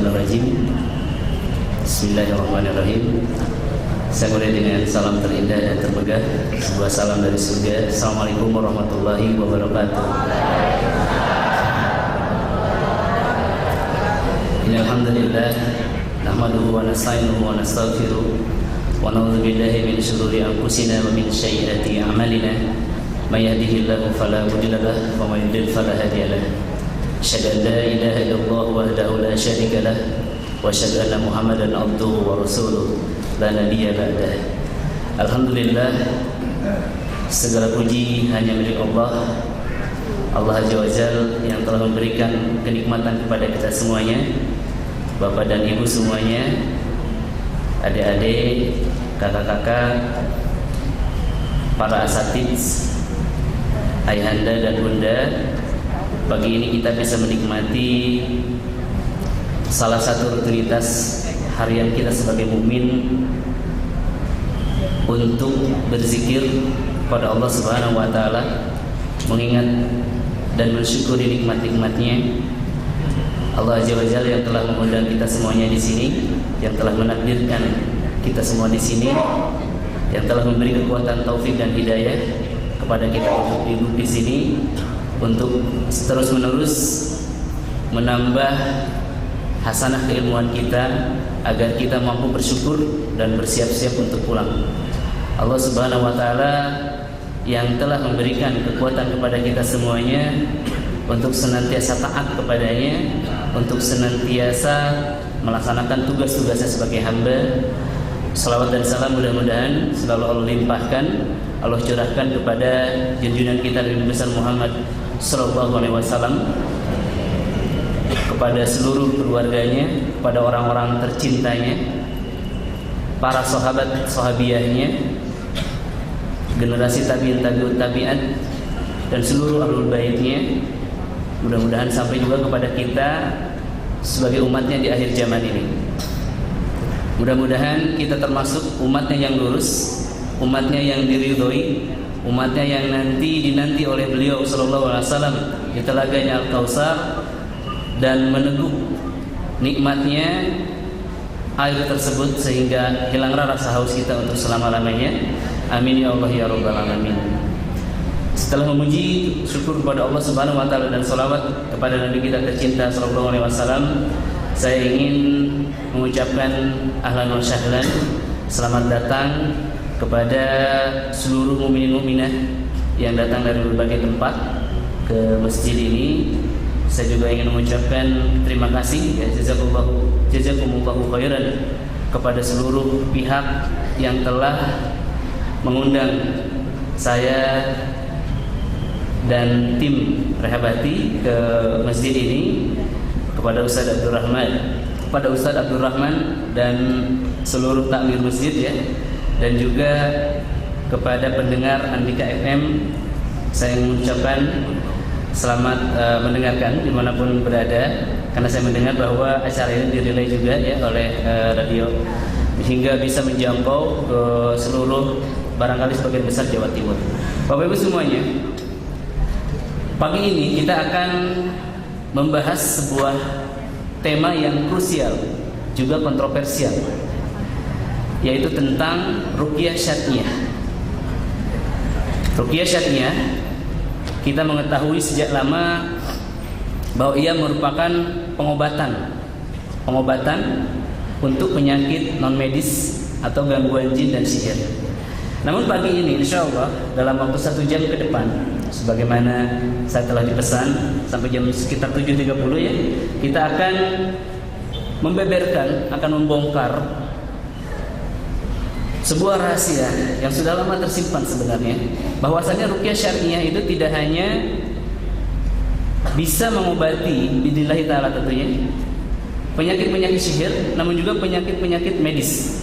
Minasyaitonirrajim. Bismillahirrahmanirrahim. Saya mulai dengan salam terindah dan termegah, sebuah salam dari surga. Assalamualaikum warahmatullahi wabarakatuh. Alhamdulillah, nahmaduhu wa nasta'inuhu wa nastaghfiruh wa na'udzu billahi min shururi anfusina wa min sayyiati a'malina. May yahdihillahu fala mudilla lahu wa may yudlil fala hadiya lahu. Asyhadu an la ilaha illallah wahdahu la syarika lahu wa asyhadu anna Muhammadan abduhu wa rasuluh la nabiyya ba'dah. Alhamdulillah, segala puji hanya milik Allah, Allah Azza wa Jalla, yang telah memberikan kenikmatan kepada kita semuanya, Bapak dan Ibu semuanya, adik-adik, kakak-kakak, para asatiz, ayahanda dan bunda. Pagi ini kita bisa menikmati salah satu rutinitas harian kita sebagai mukmin untuk berzikir pada Allah Subhanahu wa taala, mengingat dan mensyukuri nikmat-nikmatnya. Allah Azza wa Jalla yang telah mengundang kita semuanya di sini, yang telah menakdirkan kita semua di sini, yang telah memberi kekuatan taufik dan hidayah kepada kita untuk hidup di sini, untuk terus-menerus menambah hasanah keilmuan kita agar kita mampu bersyukur dan bersiap-siap untuk pulang. Allah Subhanahu wa taala yang telah memberikan kekuatan kepada kita semuanya untuk senantiasa taat kepadanya, untuk senantiasa melaksanakan tugas-tugasnya sebagai hamba. Salawat dan salam mudah-mudahan selalu Allah limpahkan, Allah curahkan kepada junjungan kita Nabi besar Muhammad sallallahu alaihi wasallam, kepada seluruh keluarganya, kepada orang-orang tercintanya, para sahabat sahabiyahnya, generasi tabi'in tabi'ut tabi'at, dan seluruh ahlul baitnya. Mudah-mudahan sampai juga kepada kita sebagai umatnya di akhir zaman ini. Mudah-mudahan kita termasuk umatnya yang lurus, umatnya yang diridhoi, umatnya yang dinanti oleh beliau sallallahu alaihi wasallam di telaganya Al-Kautsar, dan meneguk nikmatnya air tersebut sehingga hilang rasa haus kita untuk selama-lamanya. Amin ya Allah ya rabbal alamin. Setelah memuji syukur kepada Allah Subhanahu wa taala dan salawat kepada Nabi kita tercinta sallallahu alaihi wasallam, saya ingin mengucapkan ahlan wa sahlan, selamat datang kepada seluruh mukminin mukminah yang datang dari berbagai tempat ke masjid ini. Saya juga ingin mengucapkan terima kasih, ya, jazakumullahu khairan, kepada seluruh pihak yang telah mengundang saya dan tim Rehabati ke masjid ini, kepada Ustadz Abdul Rahman dan seluruh takmir masjid, ya, dan juga kepada pendengar Andika FM. Saya mengucapkan selamat mendengarkan dimanapun berada, karena saya mendengar bahwa acara ini dirilai juga, ya, oleh radio, hingga bisa menjangkau ke seluruh, barangkali sebagian besar Jawa Timur. Bapak Ibu semuanya, pagi ini kita akan membahas sebuah tema yang krusial juga kontroversial, yaitu tentang ruqyah syar'iyah. Ruqyah syar'iyah, kita mengetahui sejak lama bahwa ia merupakan pengobatan untuk penyakit non medis atau gangguan jin dan sihir. Namun pagi ini insya Allah dalam waktu 1 jam ke depan, sebagaimana saya telah dipesan sampai jam sekitar 7.30, ya, kita akan membeberkan, akan membongkar sebuah rahasia yang sudah lama tersimpan sebenarnya, bahwasanya ruqyah syar'iyah itu tidak hanya bisa mengobati bidznillahi ta'ala tentunya penyakit-penyakit sihir, namun juga penyakit-penyakit medis.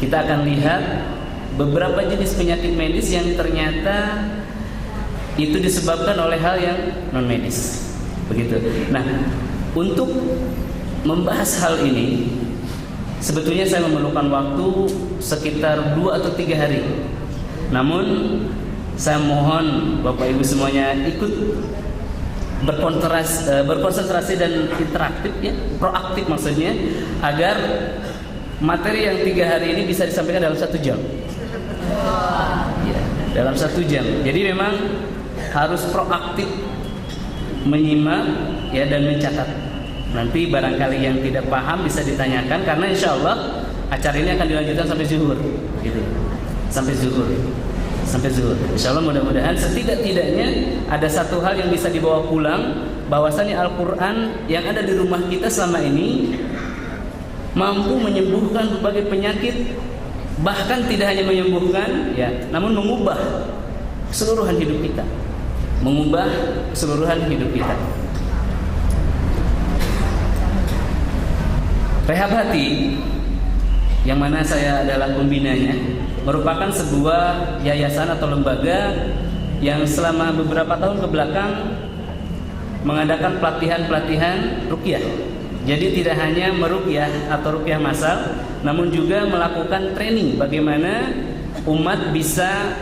Kita akan lihat beberapa jenis penyakit medis yang ternyata itu disebabkan oleh hal yang non medis. Begitu. Nah, untuk membahas hal ini sebetulnya saya memerlukan waktu sekitar 2 atau 3 hari. Namun saya mohon Bapak Ibu semuanya ikut berkonsentrasi dan interaktif ya, proaktif maksudnya, agar materi yang 3 hari ini bisa disampaikan dalam 1 jam. Ya, dalam 1 jam. Jadi memang harus proaktif menyimak ya dan mencatat. Nanti barangkali yang tidak paham bisa ditanyakan, karena insya Allah acara ini akan dilanjutkan sampai zuhur, gitu. Sampai zuhur. Insya Allah mudah-mudahan setidak-tidaknya ada satu hal yang bisa dibawa pulang, bahwasannya Al-Quran yang ada di rumah kita selama ini mampu menyembuhkan berbagai penyakit, bahkan tidak hanya menyembuhkan ya, namun mengubah keseluruhan hidup kita. Rehab Hati, yang mana saya adalah pembinanya, merupakan sebuah yayasan atau lembaga yang selama beberapa tahun ke belakang mengadakan pelatihan ruqyah. Jadi tidak hanya meruqyah atau ruqyah massal, namun juga melakukan training bagaimana umat bisa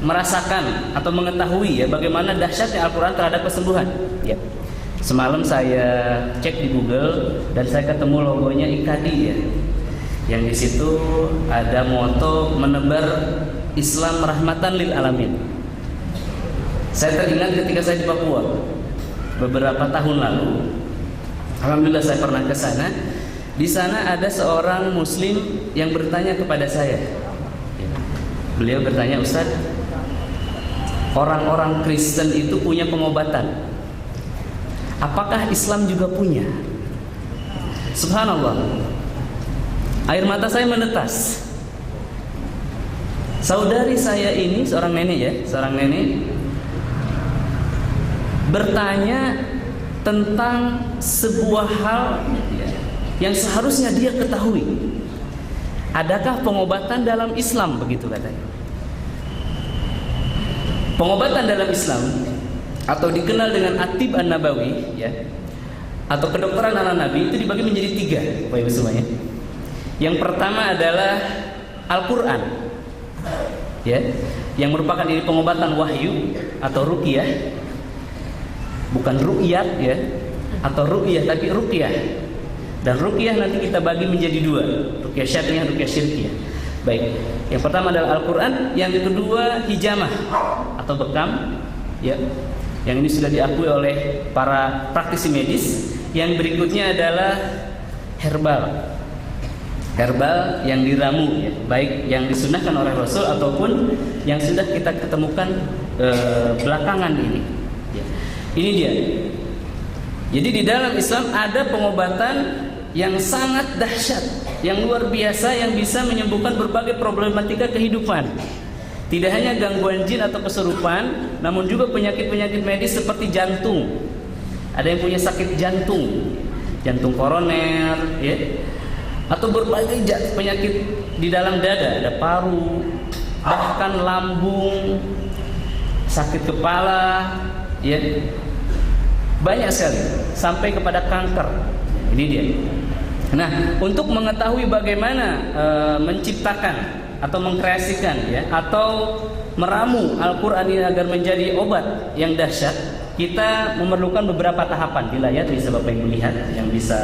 merasakan atau mengetahui ya bagaimana dahsyatnya Al-Quran terhadap kesembuhan. Ya. Semalam saya cek di Google dan saya ketemu logonya IKADI ya. Yang di situ ada moto menebar Islam rahmatan lil alamin. Saya teringat ketika saya di Papua beberapa tahun lalu. Alhamdulillah saya pernah ke sana. Di sana ada seorang muslim yang bertanya kepada saya. Beliau bertanya, "Ustaz, orang-orang Kristen itu punya pengobatan. Apakah Islam juga punya?" Subhanallah. Air mata saya menetes. Saudari saya ini seorang nenek bertanya tentang sebuah hal yang seharusnya dia ketahui. Adakah pengobatan dalam Islam, begitu katanya. Pengobatan dalam Islam atau dikenal dengan At-Tib An-Nabawi ya, atau kedokteran ala Nabi itu dibagi menjadi 3, Bapak Ibu semuanya. Yang pertama adalah Al-Quran ya, yang merupakan ini pengobatan wahyu atau ruqyah, bukan ru'yat ya, atau ru'yah tapi ruqyah. Dan ruqyah nanti kita bagi menjadi 2, ruqyah syar'iyah, ruqyah syirkiyah. Baik, yang pertama adalah Al-Quran, yang kedua hijamah atau bekam ya, yang ini sudah diakui oleh para praktisi medis. Yang berikutnya adalah herbal yang diramu ya, baik yang disunahkan oleh Rasul ataupun yang sudah kita ketemukan belakangan ini ya. Ini dia. Jadi di dalam Islam ada pengobatan yang sangat dahsyat, yang luar biasa, yang bisa menyembuhkan berbagai problematika kehidupan. Tidak hanya gangguan jin atau kesurupan, namun juga penyakit-penyakit medis seperti jantung. Ada yang punya sakit jantung koroner ya, atau berbagai penyakit di dalam dada, ada paru, bahkan lambung, sakit kepala, ya, banyak sekali, sampai kepada kanker. Ini dia. Nah, untuk mengetahui bagaimana menciptakan atau mengkreasikan, ya, atau meramu Al-Quran ini agar menjadi obat yang dahsyat, kita memerlukan beberapa tahapan. Di layar bisa Bapak Ibu lihat, yang bisa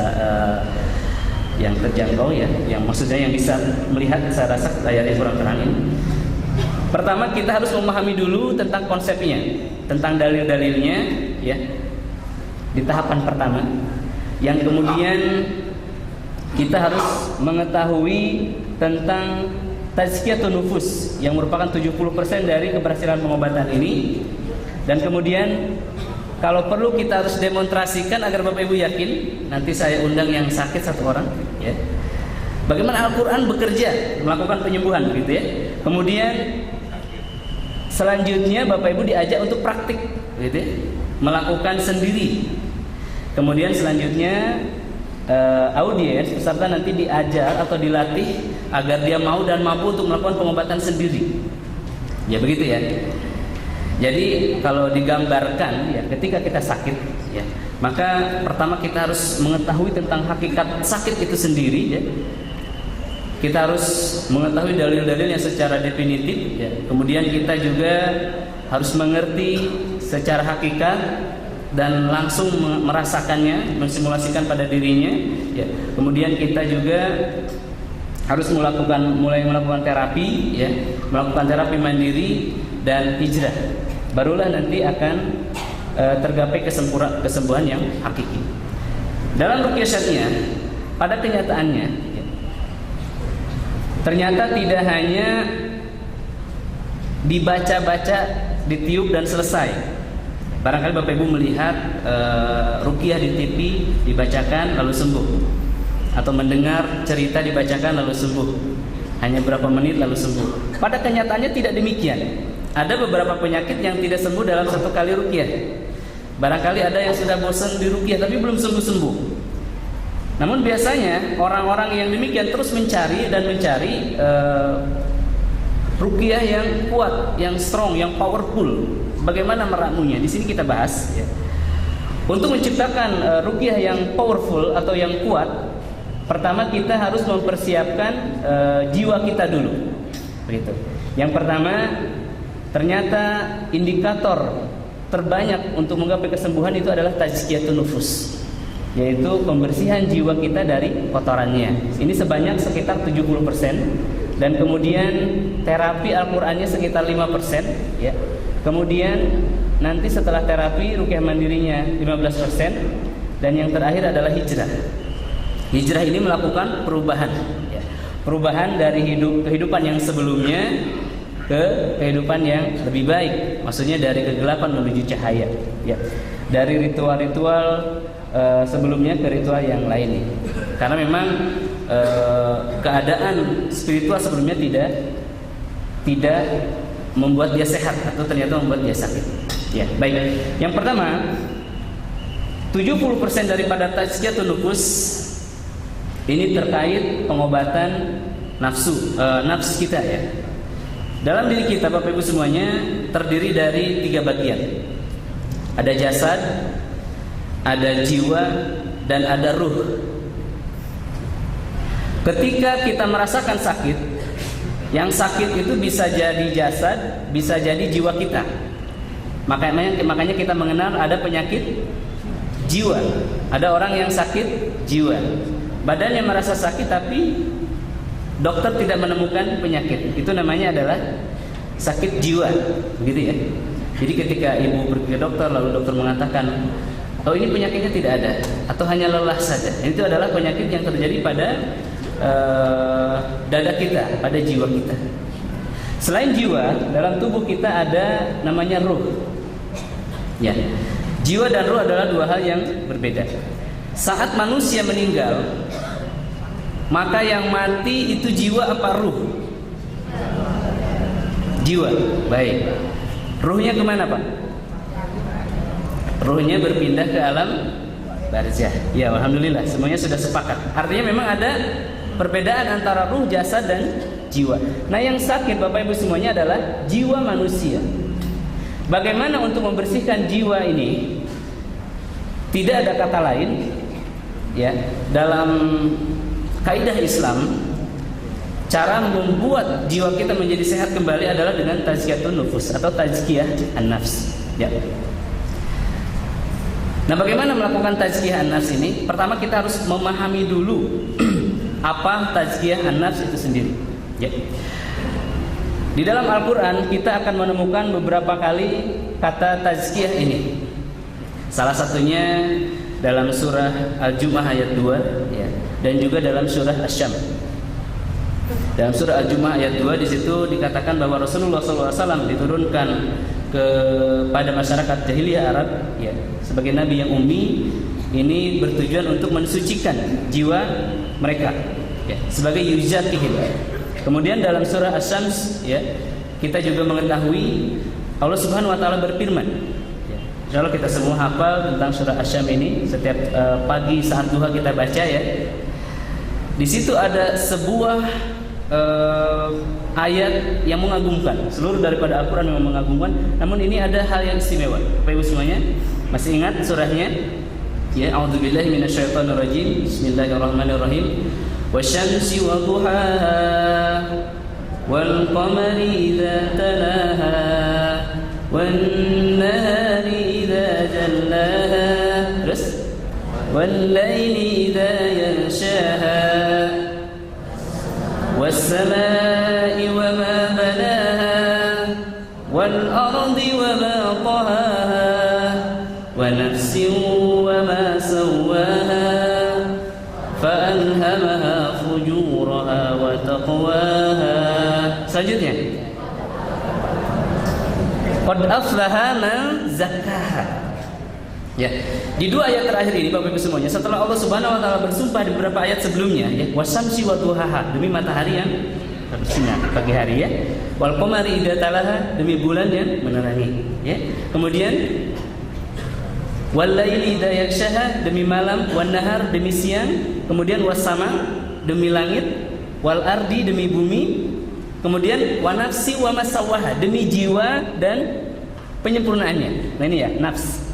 yang terjangkau ya, yang maksudnya yang bisa melihat, saya rasa layarnya kurang terang ini. Pertama, kita harus memahami dulu tentang konsepnya, tentang dalil-dalilnya ya, di tahapan pertama. Yang kemudian kita harus mengetahui tentang tazkiyatun nufus, yang merupakan 70% dari keberhasilan pengobatan ini. Dan kemudian kalau perlu kita harus demonstrasikan agar Bapak Ibu yakin. Nanti saya undang yang sakit satu orang ya, bagaimana Al-Quran bekerja melakukan penyembuhan gitu ya. Kemudian selanjutnya Bapak Ibu diajak untuk praktik gitu ya, melakukan sendiri. Kemudian selanjutnya audiens peserta nanti diajar atau dilatih agar dia mau dan mampu untuk melakukan pengobatan sendiri. Ya begitu ya. Jadi kalau digambarkan ya, ketika kita sakit ya, maka pertama kita harus mengetahui tentang hakikat sakit itu sendiri ya. Kita harus mengetahui dalil-dalil yang secara definitif ya. Kemudian kita juga harus mengerti secara hakikat dan langsung merasakannya, mensimulasikan pada dirinya, ya. Kemudian kita juga harus mulai melakukan terapi, ya, melakukan terapi mandiri dan hijrah. Barulah nanti akan tergapai kesembuhan yang hakiki. Dalam ruqyah syar'iyyah, pada kenyataannya, ya, ternyata tidak hanya dibaca-baca, ditiup dan selesai. Barangkali Bapak Ibu melihat ruqyah di TV dibacakan lalu sembuh, atau mendengar cerita dibacakan lalu sembuh, hanya berapa menit lalu sembuh. Pada kenyataannya tidak demikian. Ada beberapa penyakit yang tidak sembuh dalam satu kali ruqyah. Barangkali ada yang sudah bosan di ruqyah tapi belum sembuh-sembuh. Namun biasanya orang-orang yang demikian terus mencari ruqyah yang kuat, yang strong, yang powerful. Bagaimana meramunya? Di sini kita bahas, ya. Untuk menciptakan ruqyah yang powerful atau yang kuat, pertama kita harus mempersiapkan jiwa kita dulu. Begitu. Yang pertama, ternyata indikator terbanyak untuk menggapai kesembuhan itu adalah tazkiyatun nufus, yaitu pembersihan jiwa kita dari kotorannya. Ini sebanyak sekitar 70%, dan kemudian terapi Al-Qur'annya sekitar 5%, ya. Kemudian nanti setelah terapi ruqyah mandirinya 15%, dan yang terakhir adalah hijrah. Hijrah ini melakukan perubahan, ya. Perubahan dari kehidupan yang sebelumnya ke kehidupan yang lebih baik. Maksudnya dari kegelapan menuju cahaya, ya. Dari ritual-ritual sebelumnya ke ritual yang lainnya. Karena memang keadaan spiritual sebelumnya tidak membuat dia sehat, atau ternyata membuat dia sakit. Ya, baik. Yang pertama, 70% daripada tazkiyatun nufus ini terkait pengobatan nafsu kita, ya. Dalam diri kita, Bapak Ibu semuanya, terdiri dari 3 bagian. Ada jasad, ada jiwa, dan ada ruh. Ketika kita merasakan sakit, yang sakit itu bisa jadi jasad, bisa jadi jiwa kita. Makanya kita mengenal ada penyakit jiwa. Ada orang yang sakit jiwa, badannya merasa sakit tapi dokter tidak menemukan penyakit. Itu namanya adalah sakit jiwa, begitu ya. Jadi ketika ibu pergi ke dokter, lalu dokter mengatakan, oh ini penyakitnya tidak ada, atau hanya lelah saja. Itu adalah penyakit yang terjadi pada dada kita, pada jiwa kita. Selain jiwa, dalam tubuh kita ada namanya ruh. Ya, jiwa dan ruh adalah 2 hal yang berbeda. Saat manusia meninggal, maka yang mati itu jiwa apa ruh? Jiwa. Baik. Ruhnya kemana, Pak? Ruhnya berpindah ke alam barzah. Ya, alhamdulillah, semuanya sudah sepakat. Artinya memang ada perbedaan antara ruh, jasad, dan jiwa. Nah, yang sakit Bapak Ibu semuanya adalah jiwa manusia. Bagaimana untuk membersihkan jiwa ini? Tidak ada kata lain, ya. Dalam kaidah Islam, cara membuat jiwa kita menjadi sehat kembali adalah dengan tazkiyatun nufus atau tazkiyah an-nafs, ya. Nah, bagaimana melakukan tazkiyah an-nafs ini? Pertama kita harus memahami dulu apa tazkiyah an-nafs itu sendiri, ya. Di dalam Al-Qur'an kita akan menemukan beberapa kali kata tazkiyah ini. Salah satunya dalam surah Al-Jumu'ah ayat 2, ya, dan juga dalam surah Asy-Syams. Dalam surah Al-Jumu'ah ayat 2 di situ dikatakan bahwa Rasulullah SAW diturunkan kepada masyarakat jahiliyah Arab, ya, sebagai nabi yang ummi. Ini bertujuan untuk mensucikan jiwa mereka, ya, sebagai yuzakihim. Kemudian dalam surah Asy-Syams, ya, kita juga mengetahui Allah Subhanahu wa taala berfirman, ya. Insyaallah kita semua hafal tentang surah Asy-Syams ini. Setiap pagi saat duha kita baca, ya. Di situ ada sebuah ayat yang mengagumkan. Seluruh daripada Al-Qur'an memang mengagumkan, namun ini ada hal yang istimewa. Bapak Ibu semuanya masih ingat surahnya? Ya, a'udzubillahi minasyaitonir rajim. Bismillahirrahmanirrahim. Wasyamsi wa duhaha wal qamari idza talaha wan nahari Wal-laili idza yaghshaha was-samaa'i wa ma banaha wal-ardi wa ma tahaha wa nafsin wa ma sawwaha fa-alhamaha fujuraha wa taqwaha. Selanjutnya, qad aflaha man zakkaha. Ya, di dua ayat terakhir ini Bapak Ibu semuanya, setelah Allah Subhanahu wa taala bersumpah di beberapa ayat sebelumnya, ya, wasamsi wa duhaha, demi matahari yang bersinar pagi hari, ya, wal qamari idza talaha, demi bulan yang menerangi, ya. Kemudian wal laili idza yaghshaha, demi malam, wan nahar, demi siang, kemudian wasama, demi langit, wal ardi, demi bumi, kemudian wa nafsi wa masawwaha, demi jiwa dan penyempurnaannya. Nah ini ya, nafs.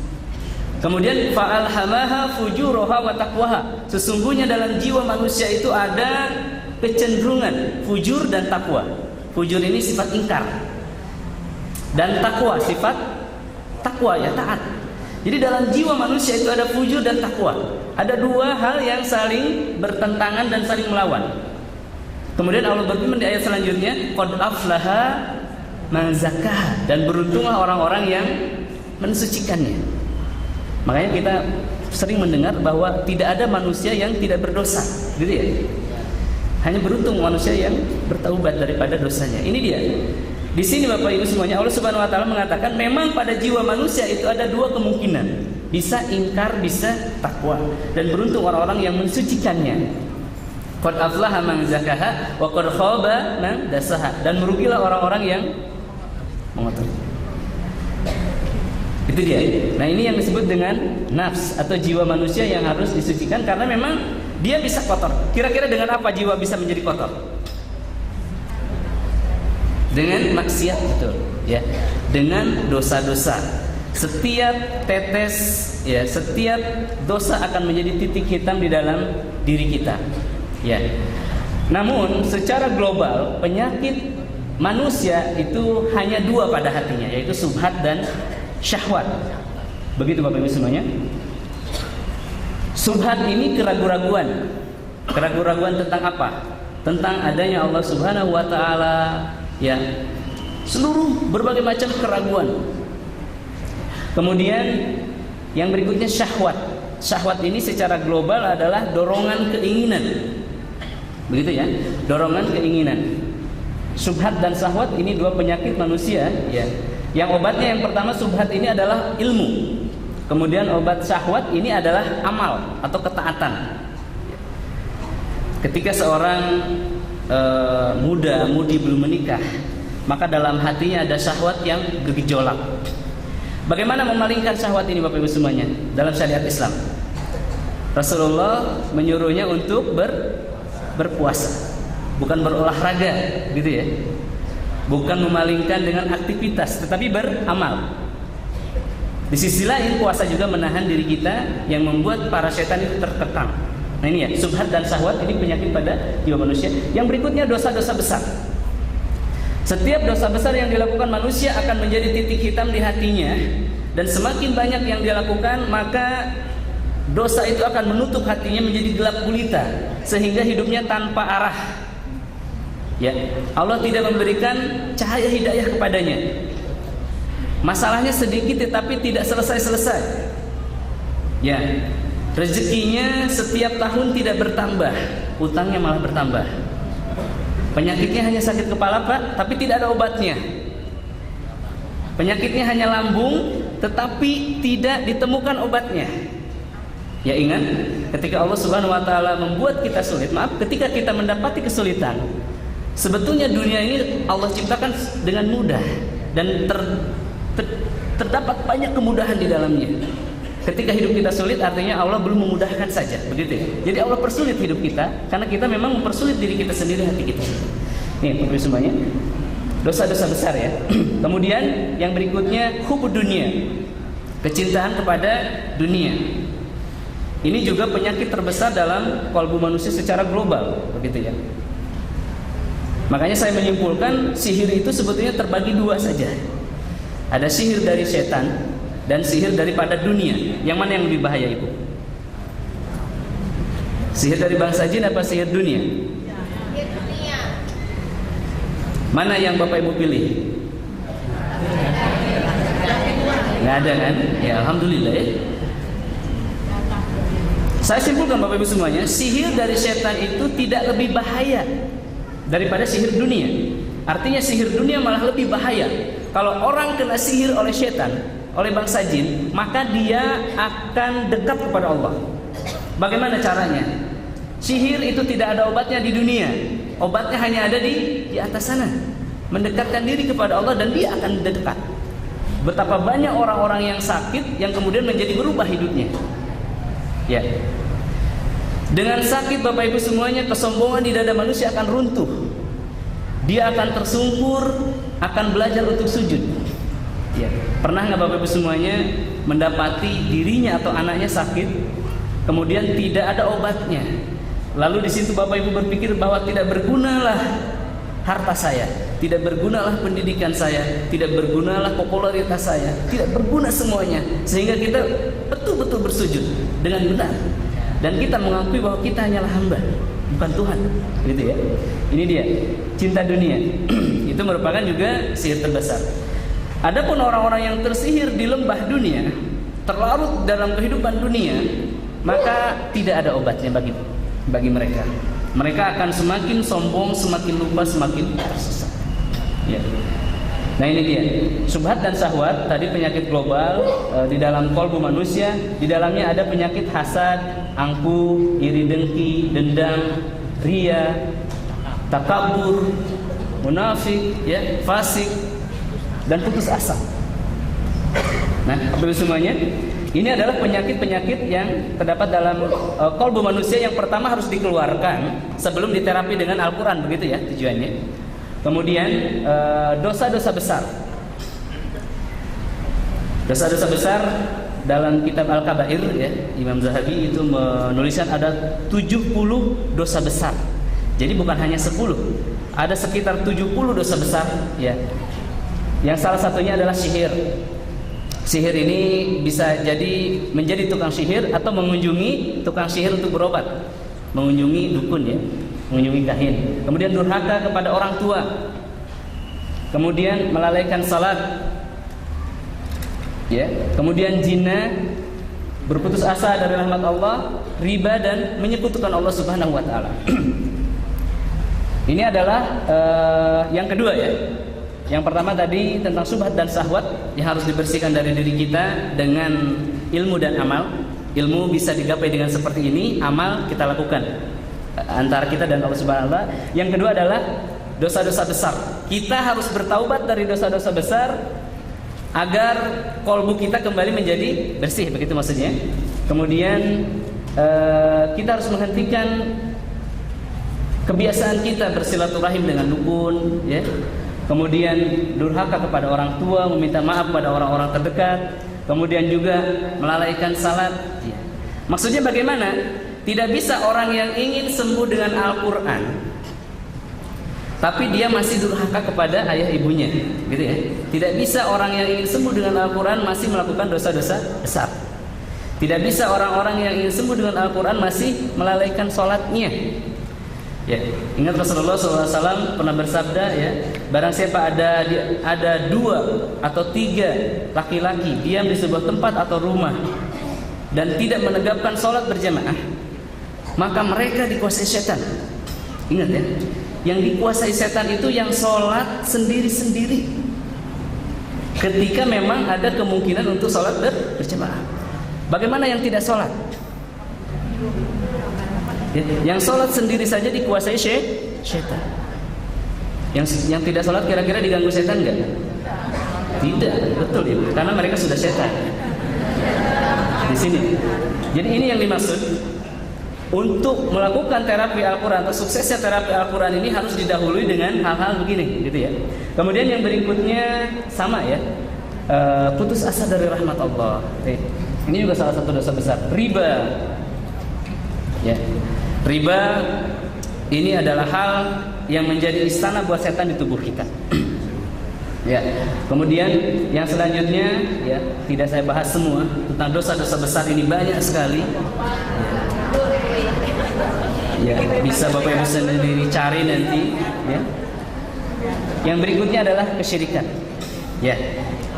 Kemudian fa'alhamaha fujuraha wa taqwaha. Sesungguhnya dalam jiwa manusia itu ada kecenderungan fujur dan takwa. Fujur ini sifat ingkar, dan takwa sifat takwa, ya, taat. Jadi dalam jiwa manusia itu ada fujur dan takwa. Ada dua hal yang saling bertentangan dan saling melawan. Kemudian Allah berfirman di ayat selanjutnya, qad aflaha man zakkaha, dan beruntunglah orang-orang yang mensucikannya. Makanya kita sering mendengar bahwa tidak ada manusia yang tidak berdosa, gitu ya. Hanya beruntung manusia yang bertaubat daripada dosanya. Ini dia. Di sini Bapak Ibu semuanya, Allah Subhanahu wa taala mengatakan memang pada jiwa manusia itu ada dua kemungkinan. Bisa ingkar, bisa takwa. Dan beruntung orang-orang yang mensucikannya. Qad aflaha man zakkaha wa qad khaba man dasaha, dan merugilah orang-orang yang mengotori. Itu dia. Nah ini yang disebut dengan nafs atau jiwa manusia yang harus disucikan, karena memang dia bisa kotor. Kira-kira dengan apa jiwa bisa menjadi kotor? Dengan maksiat, betul, ya. Dengan dosa-dosa. Setiap tetes, ya, setiap dosa akan menjadi titik hitam di dalam diri kita, ya. Namun secara global penyakit manusia itu hanya dua pada hatinya, yaitu subhat dan syahwat. Begitu Bapak Ibu semuanya. Subhat ini keraguan-raguan. Keraguan-raguan tentang apa? Tentang adanya Allah Subhanahu wa taala, ya. Seluruh berbagai macam keraguan. Kemudian yang berikutnya syahwat. Syahwat ini secara global adalah dorongan keinginan. Begitu ya, dorongan keinginan. Subhat dan syahwat ini dua penyakit manusia, ya. Yang obatnya yang pertama subhat ini adalah ilmu. Kemudian obat syahwat ini adalah amal atau ketaatan. Ketika seorang muda-mudi belum menikah, maka dalam hatinya ada syahwat yang bergejolak. Bagaimana memalingkan syahwat ini Bapak Ibu semuanya dalam syariat Islam? Rasulullah menyuruhnya untuk berpuasa, bukan berolahraga, gitu ya. Bukan memalingkan dengan aktivitas, tetapi beramal. Di sisi lain puasa juga menahan diri kita, yang membuat para setan itu terkekang. Nah ini ya, subhat dan syahwat ini penyakit pada jiwa manusia. Yang berikutnya dosa-dosa besar. Setiap dosa besar yang dilakukan manusia akan menjadi titik hitam di hatinya, dan semakin banyak yang dilakukan, maka dosa itu akan menutup hatinya menjadi gelap gulita, sehingga hidupnya tanpa arah. Ya, Allah tidak memberikan cahaya hidayah kepadanya. Masalahnya sedikit tetapi tidak selesai-selesai. Ya, rezekinya setiap tahun tidak bertambah, utangnya malah bertambah. Penyakitnya hanya sakit kepala Pak, tapi tidak ada obatnya. Penyakitnya hanya lambung, tetapi tidak ditemukan obatnya. Ya ingat, ketika Allah Subhanahu wa taala membuat kita sulit, ketika kita mendapati kesulitan, sebetulnya dunia ini Allah ciptakan dengan mudah, dan terdapat banyak kemudahan di dalamnya. Ketika hidup kita sulit, artinya Allah belum memudahkan saja, begitu ya. Jadi Allah persulit hidup kita karena kita memang mempersulit diri kita sendiri, hati kita. Nih, Bapak semuanya, dosa-dosa besar ya. Kemudian yang berikutnya hubud dunia, kecintaan kepada dunia. Ini juga penyakit terbesar dalam kalbu manusia secara global, begitu ya. Makanya saya menyimpulkan sihir itu sebetulnya terbagi dua saja. Ada sihir dari setan dan sihir daripada dunia. Yang mana yang lebih bahaya itu? Sihir dari bangsa jin apa sihir dunia? Sihir dunia. Mana yang Bapak Ibu pilih? Nggak ada kan? Ya alhamdulillah ya. Saya simpulkan Bapak Ibu semuanya, sihir dari setan itu tidak lebih bahaya daripada sihir dunia. Artinya sihir dunia malah lebih bahaya. Kalau orang kena sihir oleh setan, oleh bangsa jin, maka dia akan dekat kepada Allah. Bagaimana caranya? Sihir itu tidak ada obatnya di dunia. Obatnya hanya ada di atas sana. Mendekatkan diri kepada Allah dan dia akan dekat. Betapa banyak orang-orang yang sakit yang kemudian menjadi berubah hidupnya. Ya. Dengan sakit Bapak Ibu semuanya, kesombongan di dada manusia akan runtuh. Dia akan tersungkur, akan belajar untuk sujud. Ya. Pernah nggak Bapak Ibu semuanya mendapati dirinya atau anaknya sakit, kemudian tidak ada obatnya? Lalu di situ Bapak Ibu berpikir bahwa tidak bergunalah harta saya, tidak bergunalah pendidikan saya, tidak bergunalah popularitas saya, tidak berguna semuanya, sehingga kita betul-betul bersujud dengan benar dan kita mengakui bahwa kita hanyalah hamba, bukan Tuhan, gitu ya. Ini dia cinta dunia. Itu merupakan juga sihir terbesar. Adapun orang-orang yang tersihir di lembah dunia, terlarut dalam kehidupan dunia, maka tidak ada obatnya bagi mereka. Mereka akan semakin sombong, semakin lupa, semakin tersesat. Ya. Nah ini dia, syubhat dan syahwat tadi penyakit global di dalam kolbu manusia. Di dalamnya ada penyakit hasad, angkuh, iri dengki, dendam, ria, takabur, munafik, ya, fasik, dan putus asa. Nah, Bapak semuanya, ini adalah penyakit-penyakit yang terdapat dalam kolbu manusia yang pertama harus dikeluarkan sebelum diterapi dengan Al-Quran, begitu ya tujuannya. Kemudian dosa-dosa besar. Dosa-dosa besar dalam kitab Al-Kabair ya, Imam Zahabi itu menuliskan ada 70 dosa besar. Jadi bukan hanya 10, ada sekitar 70 dosa besar ya. Yang salah satunya adalah sihir. Sihir ini bisa jadi menjadi tukang sihir atau mengunjungi tukang sihir untuk berobat, mengunjungi dukun ya, mengunjungi kahin. Kemudian durhaka kepada orang tua, kemudian melalaikan salat, ya. Kemudian zina, berputus asa dari rahmat Allah, riba dan menyekutukan Allah Subhanahu Wa Taala. Ini adalah yang kedua ya. Yang pertama tadi tentang syubhat dan syahwat yang harus dibersihkan dari diri kita dengan ilmu dan amal. Ilmu bisa digapai dengan seperti ini, amal kita lakukan antara kita dan Allah Subhanahu wa taala. Yang kedua adalah dosa-dosa besar. Kita harus bertaubat dari dosa-dosa besar agar kolbu kita kembali menjadi bersih, begitu maksudnya. Kemudian kita harus menghentikan kebiasaan kita bersilaturahim dengan dukun, ya. Kemudian durhaka kepada orang tua, meminta maaf pada orang-orang terdekat, kemudian juga melalaikan salat. Ya. Maksudnya bagaimana? Tidak bisa orang yang ingin sembuh dengan Al-Quran, tapi dia masih durhaka kepada ayah ibunya, gitu ya. Tidak bisa orang yang ingin sembuh dengan Al-Quran masih melakukan dosa-dosa besar. Tidak bisa orang-orang yang ingin sembuh dengan Al-Quran masih melalaikan sholatnya. Ya, ingat Rasulullah SAW pernah bersabda ya, barang siapa ada 2 atau 3 laki-laki diam di sebuah tempat atau rumah dan tidak menegakkan sholat berjamaah, maka mereka dikuasai setan. Ingat ya, yang dikuasai setan itu yang sholat sendiri-sendiri ketika memang ada kemungkinan untuk sholat berjamaah. Bagaimana yang tidak sholat? Yang sholat sendiri saja dikuasai setan. Yang tidak sholat kira-kira diganggu setan enggak? Tidak, betul ya, karena mereka sudah setan. Di sini. Jadi ini yang dimaksud. Untuk melakukan terapi Al-Quran atau suksesnya terapi Al-Quran ini harus didahului dengan hal-hal begini, gitu ya. Kemudian yang berikutnya sama ya, putus asa dari rahmat Allah. Ini juga salah satu dosa besar. Riba. Ya. Riba ini adalah hal yang menjadi istana buat setan di tubuh kita. Ya. Kemudian yang selanjutnya ya, tidak saya bahas semua tentang dosa-dosa besar ini, banyak sekali. Ya. Bisa Bapak Ibu sendiri cari nanti, ya. Yang berikutnya adalah kesyirikan. Ya.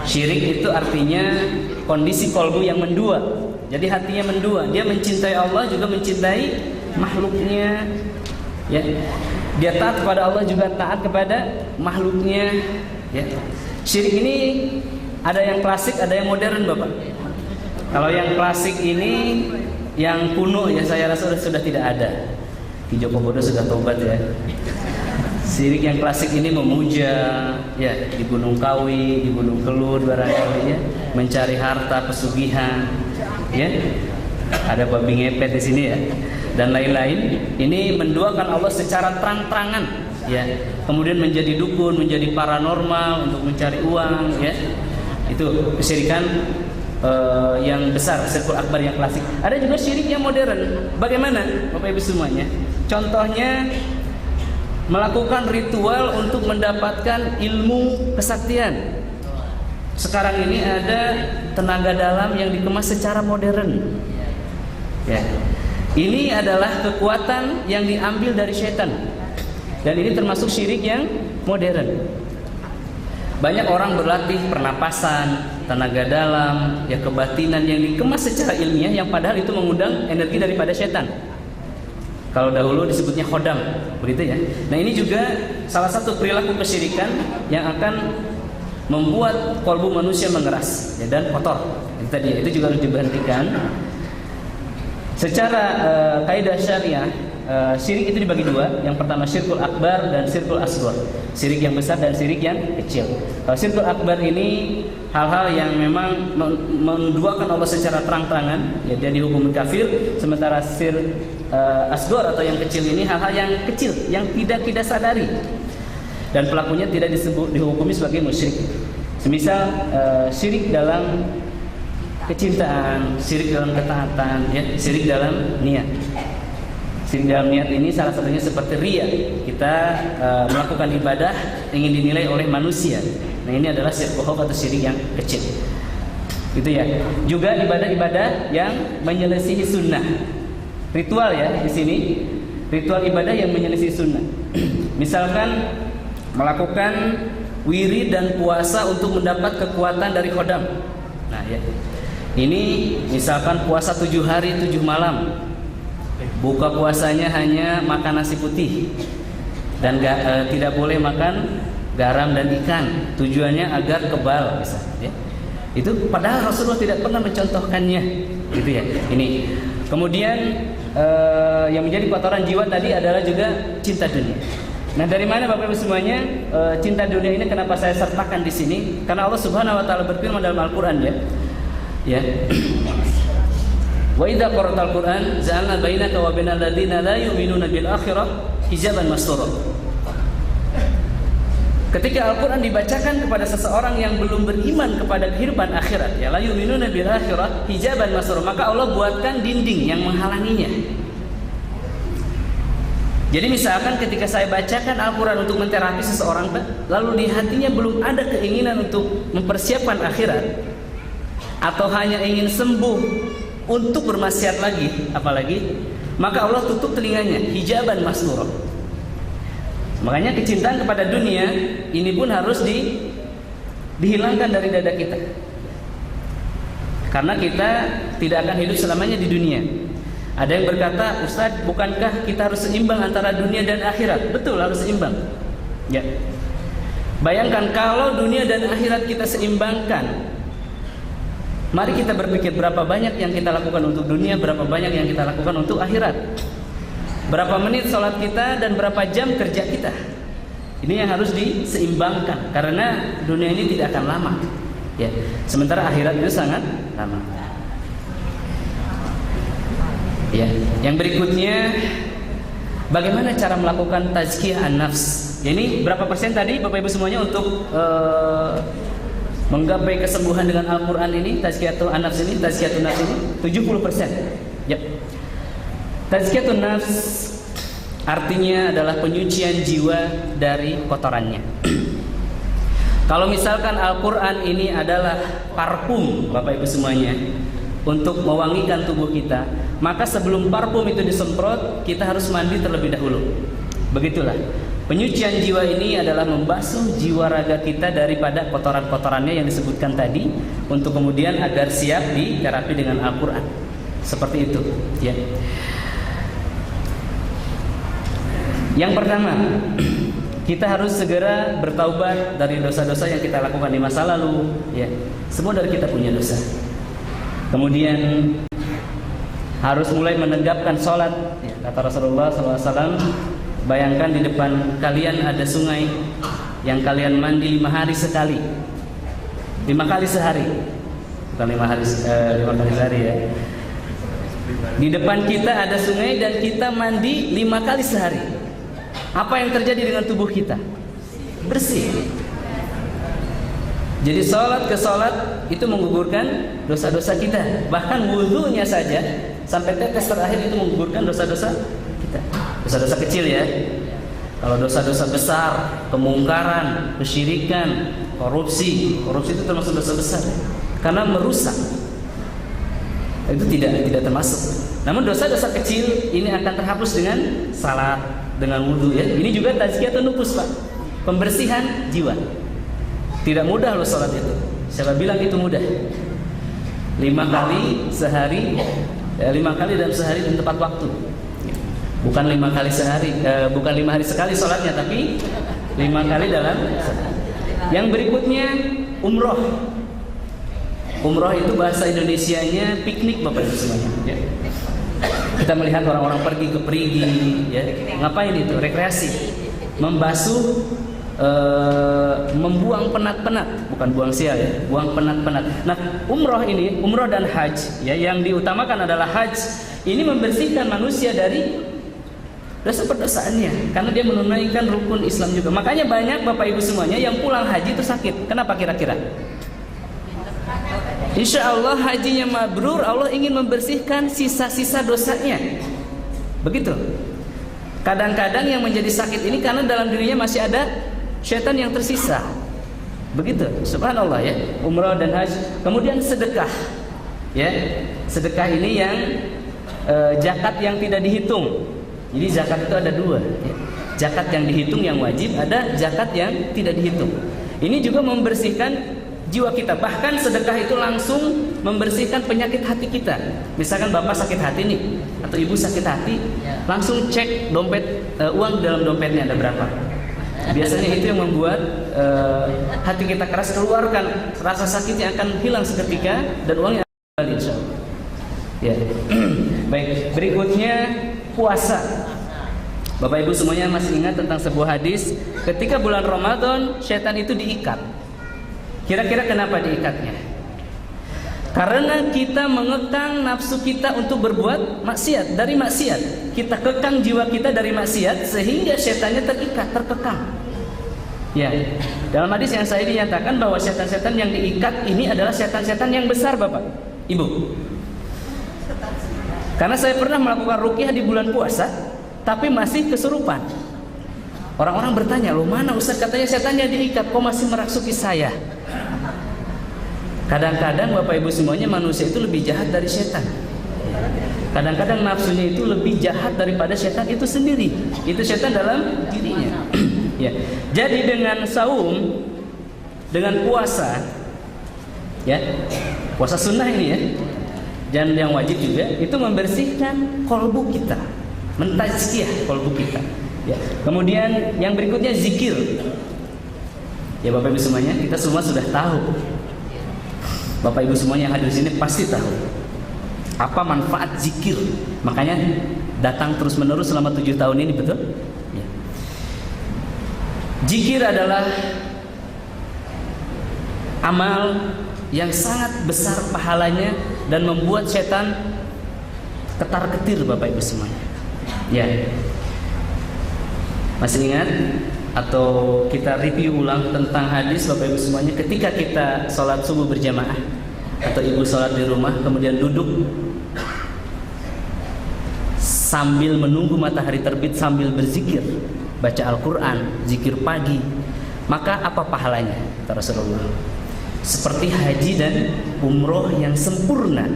Syirik itu artinya kondisi kolbu yang mendua. Jadi hatinya mendua. Dia mencintai Allah juga mencintai makhluknya. Ya. Dia taat kepada Allah juga taat kepada makhluknya. Ya. Syirik ini ada yang klasik, ada yang modern, Bapak. Kalau yang klasik ini yang kuno ya saya rasa sudah tidak ada. Ki Joko Bodo sudah tobat ya. Syirik yang klasik ini memuja ya di Gunung Kawi, di Gunung Kelud barangkali ya, mencari harta pesugihan ya. Ada babi ngepet di sini ya dan lain-lain. Ini menduakan Allah secara terang-terangan ya. Kemudian menjadi dukun, menjadi paranormal untuk mencari uang ya. Itu kesyirikan yang besar, syirkul akbar yang klasik. Ada juga syirik yang modern. Bagaimana Bapak Ibu semuanya? Contohnya melakukan ritual untuk mendapatkan ilmu kesaktian. Sekarang ini ada tenaga dalam yang dikemas secara modern. Ya. Ini adalah kekuatan yang diambil dari setan. Dan ini termasuk syirik yang modern. Banyak orang berlatih pernapasan, tenaga dalam, ya kebatinan yang dikemas secara ilmiah yang padahal itu mengundang energi daripada setan. Kalau dahulu disebutnya khodam, begitu ya. Nah ini juga salah satu perilaku kesyirikan yang akan membuat kolbu manusia mengeras ya, dan kotor. Itu juga harus diberhentikan. Secara kaidah syariah, syirik itu dibagi dua. Yang pertama syirkul akbar dan syirkul asghar. Syirik yang besar dan syirik yang kecil. Kalau syirkul akbar ini hal-hal yang memang menduakan Allah secara terang-terangan, ya dia dihukum kafir. Sementara asghar atau yang kecil ini hal-hal yang kecil yang tidak kita sadari dan pelakunya tidak dihukumi sebagai musyrik. Semisal syirik dalam kecintaan, syirik dalam ketaatan, ya, syirik dalam niat. Syirik dalam niat ini salah satunya seperti riya. Kita melakukan ibadah ingin dinilai oleh manusia. Nah ini adalah syirkul khafif atau syirik yang kecil. Gitu ya. Juga ibadah-ibadah yang menyelisihi sunnah. Ritual ya di sini. Ritual ibadah yang menyelisihi sunnah. Misalkan melakukan wirid dan puasa untuk mendapat kekuatan dari khodam. Nah ya. Ini misalkan puasa 7 hari 7 malam. Buka puasanya hanya makan nasi putih dan tidak boleh makan garam dan ikan. Tujuannya agar kebal misalnya. Ya. Itu padahal Rasulullah tidak pernah mencontohkannya. Gitu ya. Ini. Kemudian yang menjadi kotoran jiwa tadi adalah juga cinta dunia. Nah, dari mana Bapak Ibu semuanya cinta dunia ini kenapa saya sertakan di sini? Karena Allah Subhanahu wa taala berfirman dalam Al-Qur'an ya. Ya. Wa idza qara'tal Qur'an ja'alna bainaka wa bainal ladzina la yu'minuna bil akhirah hijaban mastura. Ketika Al-Qur'an dibacakan kepada seseorang yang belum beriman kepada kehidupan akhirat, ya la yu'minuna bil akhirah hijaban mastura, maka Allah buatkan dinding yang menghalanginya. Jadi misalkan ketika saya bacakan Al-Quran untuk menterapi seseorang, lalu di hatinya belum ada keinginan untuk mempersiapkan akhirat, atau hanya ingin sembuh untuk bermaksiat lagi, apalagi, maka Allah tutup telinganya, hijaban masturah. Makanya kecintaan kepada dunia ini pun harus dihilangkan dari dada kita, karena kita tidak akan hidup selamanya di dunia. Ada yang berkata, Ustaz, bukankah kita harus seimbang antara dunia dan akhirat? Betul, harus seimbang. Ya. Bayangkan kalau dunia dan akhirat kita seimbangkan. Mari kita berpikir berapa banyak yang kita lakukan untuk dunia, berapa banyak yang kita lakukan untuk akhirat. Berapa menit sholat kita dan berapa jam kerja kita. Ini yang harus diseimbangkan, karena dunia ini tidak akan lama. Ya. Sementara akhirat itu sangat lama. Ya, yang berikutnya bagaimana cara melakukan tazkiyah an-nafs. Ini berapa persen tadi Bapak Ibu semuanya untuk menggapai kesembuhan dengan Al-Quran ini, tazkiyatul an-nafs ini, tazkiyatun nafs ini 70%. Ya. Tazkiyatun nafs artinya adalah penyucian jiwa dari kotorannya. Kalau misalkan Al-Quran ini adalah parfum Bapak Ibu semuanya untuk mewangikan tubuh kita, maka sebelum parfum itu disemprot, kita harus mandi terlebih dahulu. Begitulah. Penyucian jiwa ini adalah membasuh jiwa raga kita daripada kotoran-kotorannya yang disebutkan tadi, untuk kemudian agar siap diterapi dengan Al-Quran. Seperti itu, ya. Yang pertama, kita harus segera bertaubat dari dosa-dosa yang kita lakukan di masa lalu, ya. Semua dari kita punya dosa. Kemudian harus mulai menegapkan sholat, ya. Kata Rasulullah SAW, bayangkan di depan kalian ada sungai yang kalian mandi 5 hari sekali, 5 kali sehari, bukan 5 kali sehari ya. Di depan kita ada sungai dan kita mandi 5 kali sehari. Apa yang terjadi dengan tubuh kita? Bersih. Jadi sholat ke sholat itu menggugurkan dosa-dosa kita. Bahkan wudhunya saja sampai tetes terakhir itu menggugurkan dosa-dosa kita. Dosa-dosa kecil ya. Kalau dosa-dosa besar, kemungkaran, kesyirikan, korupsi itu termasuk dosa besar karena merusak. Itu tidak termasuk. Namun dosa-dosa kecil ini akan terhapus dengan salat, dengan wudhu ya. Ini juga tazkiyatun nufus, Pak. Pembersihan jiwa. Tidak mudah loh salat itu. Siapa bilang itu mudah? 5 kali sehari, 5 kali dalam sehari dan tepat waktu. Bukan 5 kali sehari, bukan 5 hari sekali sholatnya, tapi 5 kali dalam sehari. Yang berikutnya umroh. Umroh itu bahasa Indonesianya piknik, Bapak Ibu semuanya. Ya. Kita melihat orang-orang pergi ke perigi, ya. Ngapain itu? Rekreasi, membasuh, membuang penat-penat, bukan buang sial ya, buang penat-penat. Nah, umroh ini, umroh dan haji, ya, yang diutamakan adalah haji. Ini membersihkan manusia dari dosa perdosaannya, karena dia menunaikan rukun Islam juga. Makanya banyak Bapak Ibu semuanya yang pulang haji itu sakit. Kenapa kira-kira? Insya Allah hajinya mabrur, Allah ingin membersihkan sisa-sisa dosanya. Begitu. Kadang-kadang yang menjadi sakit ini karena dalam dirinya masih ada syaitan yang tersisa. Begitu. Subhanallah ya. Umrah dan haji. Kemudian sedekah. Ya. Sedekah ini yang zakat yang tidak dihitung. Jadi zakat itu ada 2 ya. Zakat yang dihitung yang wajib, ada zakat yang tidak dihitung. Ini juga membersihkan jiwa kita. Bahkan sedekah itu langsung membersihkan penyakit hati kita. Misalkan bapak sakit hati nih, atau ibu sakit hati, langsung cek dompet, uang dalam dompetnya ada berapa. Biasanya itu yang membuat hati kita keras. Keluarkan, rasa sakitnya akan hilang seketika dan uangnya akan kembali insyaallah. Ya. Baik, berikutnya puasa. Bapak Ibu semuanya masih ingat tentang sebuah hadis, ketika bulan Ramadan syaitan itu diikat. Kira-kira kenapa diikatnya? Karena kita mengekang nafsu kita untuk berbuat maksiat, dari maksiat. Kita kekang jiwa kita dari maksiat sehingga syaitannya terikat, terkekang. Ya. Dalam hadis yang saya dinyatakan bahwa setan-setan yang diikat ini adalah setan-setan yang besar, Bapak, Ibu. Karena saya pernah melakukan ruqyah di bulan puasa, tapi masih kesurupan. Orang-orang bertanya, loh mana Ustaz, katanya setannya diikat, kok masih merasuki saya? Kadang-kadang Bapak Ibu semuanya, manusia itu lebih jahat dari setan. Kadang-kadang nafsunya itu lebih jahat daripada setan itu sendiri. Itu setan dalam dirinya. Ya. Jadi dengan saum, dengan puasa, ya, puasa sunnah ini ya, dan yang wajib juga, itu membersihkan kolbu kita, mentazkiyah kolbu kita. Ya. Kemudian yang berikutnya zikir. Ya Bapak Ibu semuanya, kita semua sudah tahu. Bapak Ibu semuanya yang hadir di sini pasti tahu apa manfaat zikir. Makanya datang terus-menerus selama 7 tahun ini, betul? Ya. Zikir adalah amal yang sangat besar pahalanya dan membuat setan ketar-ketir, Bapak Ibu semuanya. Ya. Masih ingat atau kita review ulang tentang hadis, Bapak Ibu semuanya, ketika kita sholat subuh berjamaah atau ibu sholat di rumah kemudian duduk sambil menunggu matahari terbit sambil berzikir, baca Al-Quran, zikir pagi, maka apa pahalanya? Kata Rasulullah, seperti haji dan umroh yang sempurna,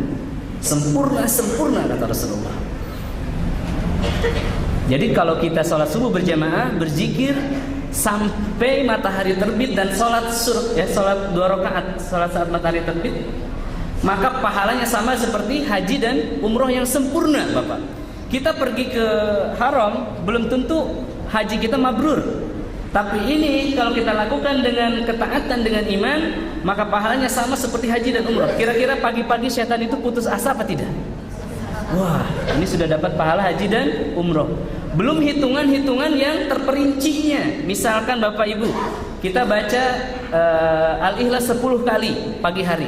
Sempurna kata Rasulullah. Jadi kalau kita sholat subuh berjamaah, berzikir sampai matahari terbit dan sholat sholat 2 rakaat, sholat saat matahari terbit, maka pahalanya sama seperti haji dan umroh yang sempurna, Bapak. Kita pergi ke haram, belum tentu haji kita mabrur. Tapi ini kalau kita lakukan dengan ketaatan, dengan iman, maka pahalanya sama seperti haji dan umrah. Kira-kira pagi-pagi setan itu putus asa apa tidak? Wah, ini sudah dapat pahala haji dan umrah. Belum hitungan-hitungan yang terperincinya. Misalkan Bapak Ibu, kita baca Al-Ikhlas 10 kali pagi hari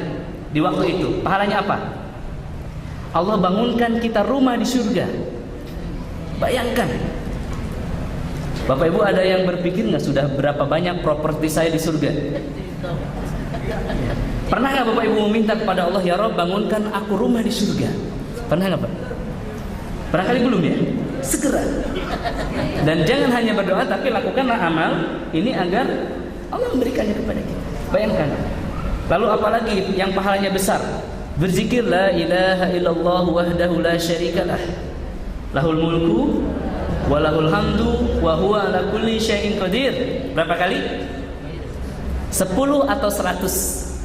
di waktu itu. Pahalanya apa? Allah bangunkan kita rumah di surga. Bayangkan. Bapak Ibu ada yang berpikir nggak sudah berapa banyak properti saya di surga? Pernah nggak Bapak Ibu meminta kepada Allah, ya Rabb bangunkan aku rumah di surga? Pernah nggak Pak? Pernah kali belum ya? Segera. Dan jangan hanya berdoa, tapi lakukanlah amal ini agar Allah memberikannya kepada kita. Bayangkan. Lalu apalagi yang pahalanya besar? Berzikir la ilaha illallah wahdahu la syarikalah. Lahul mulku walahul hamdu wa huwa ala kulli syai'in qadir. Berapa kali? 10 atau 100?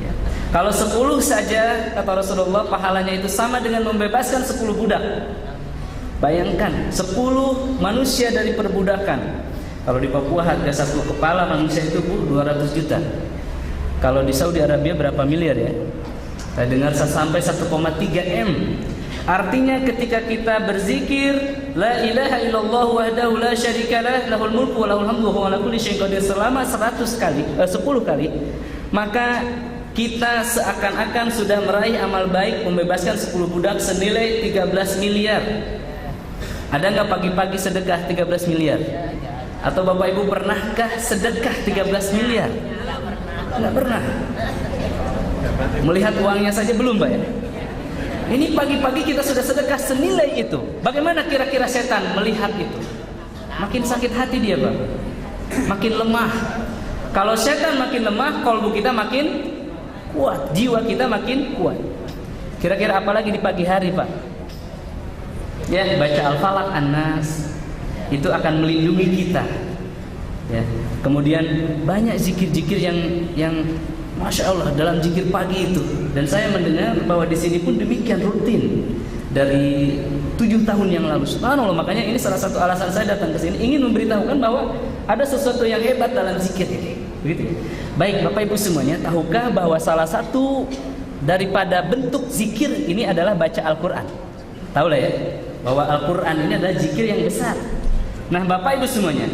Ya. Kalau 10 saja kata Rasulullah pahalanya itu sama dengan membebaskan 10 budak. Bayangkan 10 manusia dari perbudakan. Kalau di Papua harga 1 kepala manusia itu 200 juta. Kalau di Saudi Arabia berapa miliar ya? Saya dengar sampai 1,3 M. Artinya ketika kita berzikir la ilaha illallah wahdahu la syarikalah lahul mulku wa lahul hamdu wa huwa ala kulli syai'in qadir selama 10 kali, maka kita seakan-akan sudah meraih amal baik membebaskan 10 budak senilai 13 miliar. Ada nggak pagi-pagi sedekah 13 miliar? Atau Bapak Ibu pernahkah sedekah 13 miliar? Nggak pernah. Melihat uangnya saja belum, Pak ya? Ini pagi-pagi kita sudah sedekah senilai itu. Bagaimana kira-kira setan melihat itu? Makin sakit hati dia, Pak. Makin lemah. Kalau setan makin lemah, kalbu kita makin kuat, jiwa kita makin kuat. Kira-kira apalagi di pagi hari, Pak? Ya, baca Al-Falaq, An-Nas. Itu akan melindungi kita. Ya. Kemudian banyak zikir-zikir yang Masya Allah dalam zikir pagi itu. Dan saya mendengar bahwa di sini pun demikian rutin dari 7 tahun yang lalu. Subhanallah, makanya ini salah satu alasan saya datang ke sini, ingin memberitahukan bahwa ada sesuatu yang hebat dalam zikir ini. Begitu. Baik Bapak Ibu semuanya, tahukah bahwa salah satu daripada bentuk zikir ini adalah baca Al-Quran? Tahu lah ya, bahwa Al-Quran ini adalah zikir yang besar. Nah Bapak Ibu semuanya,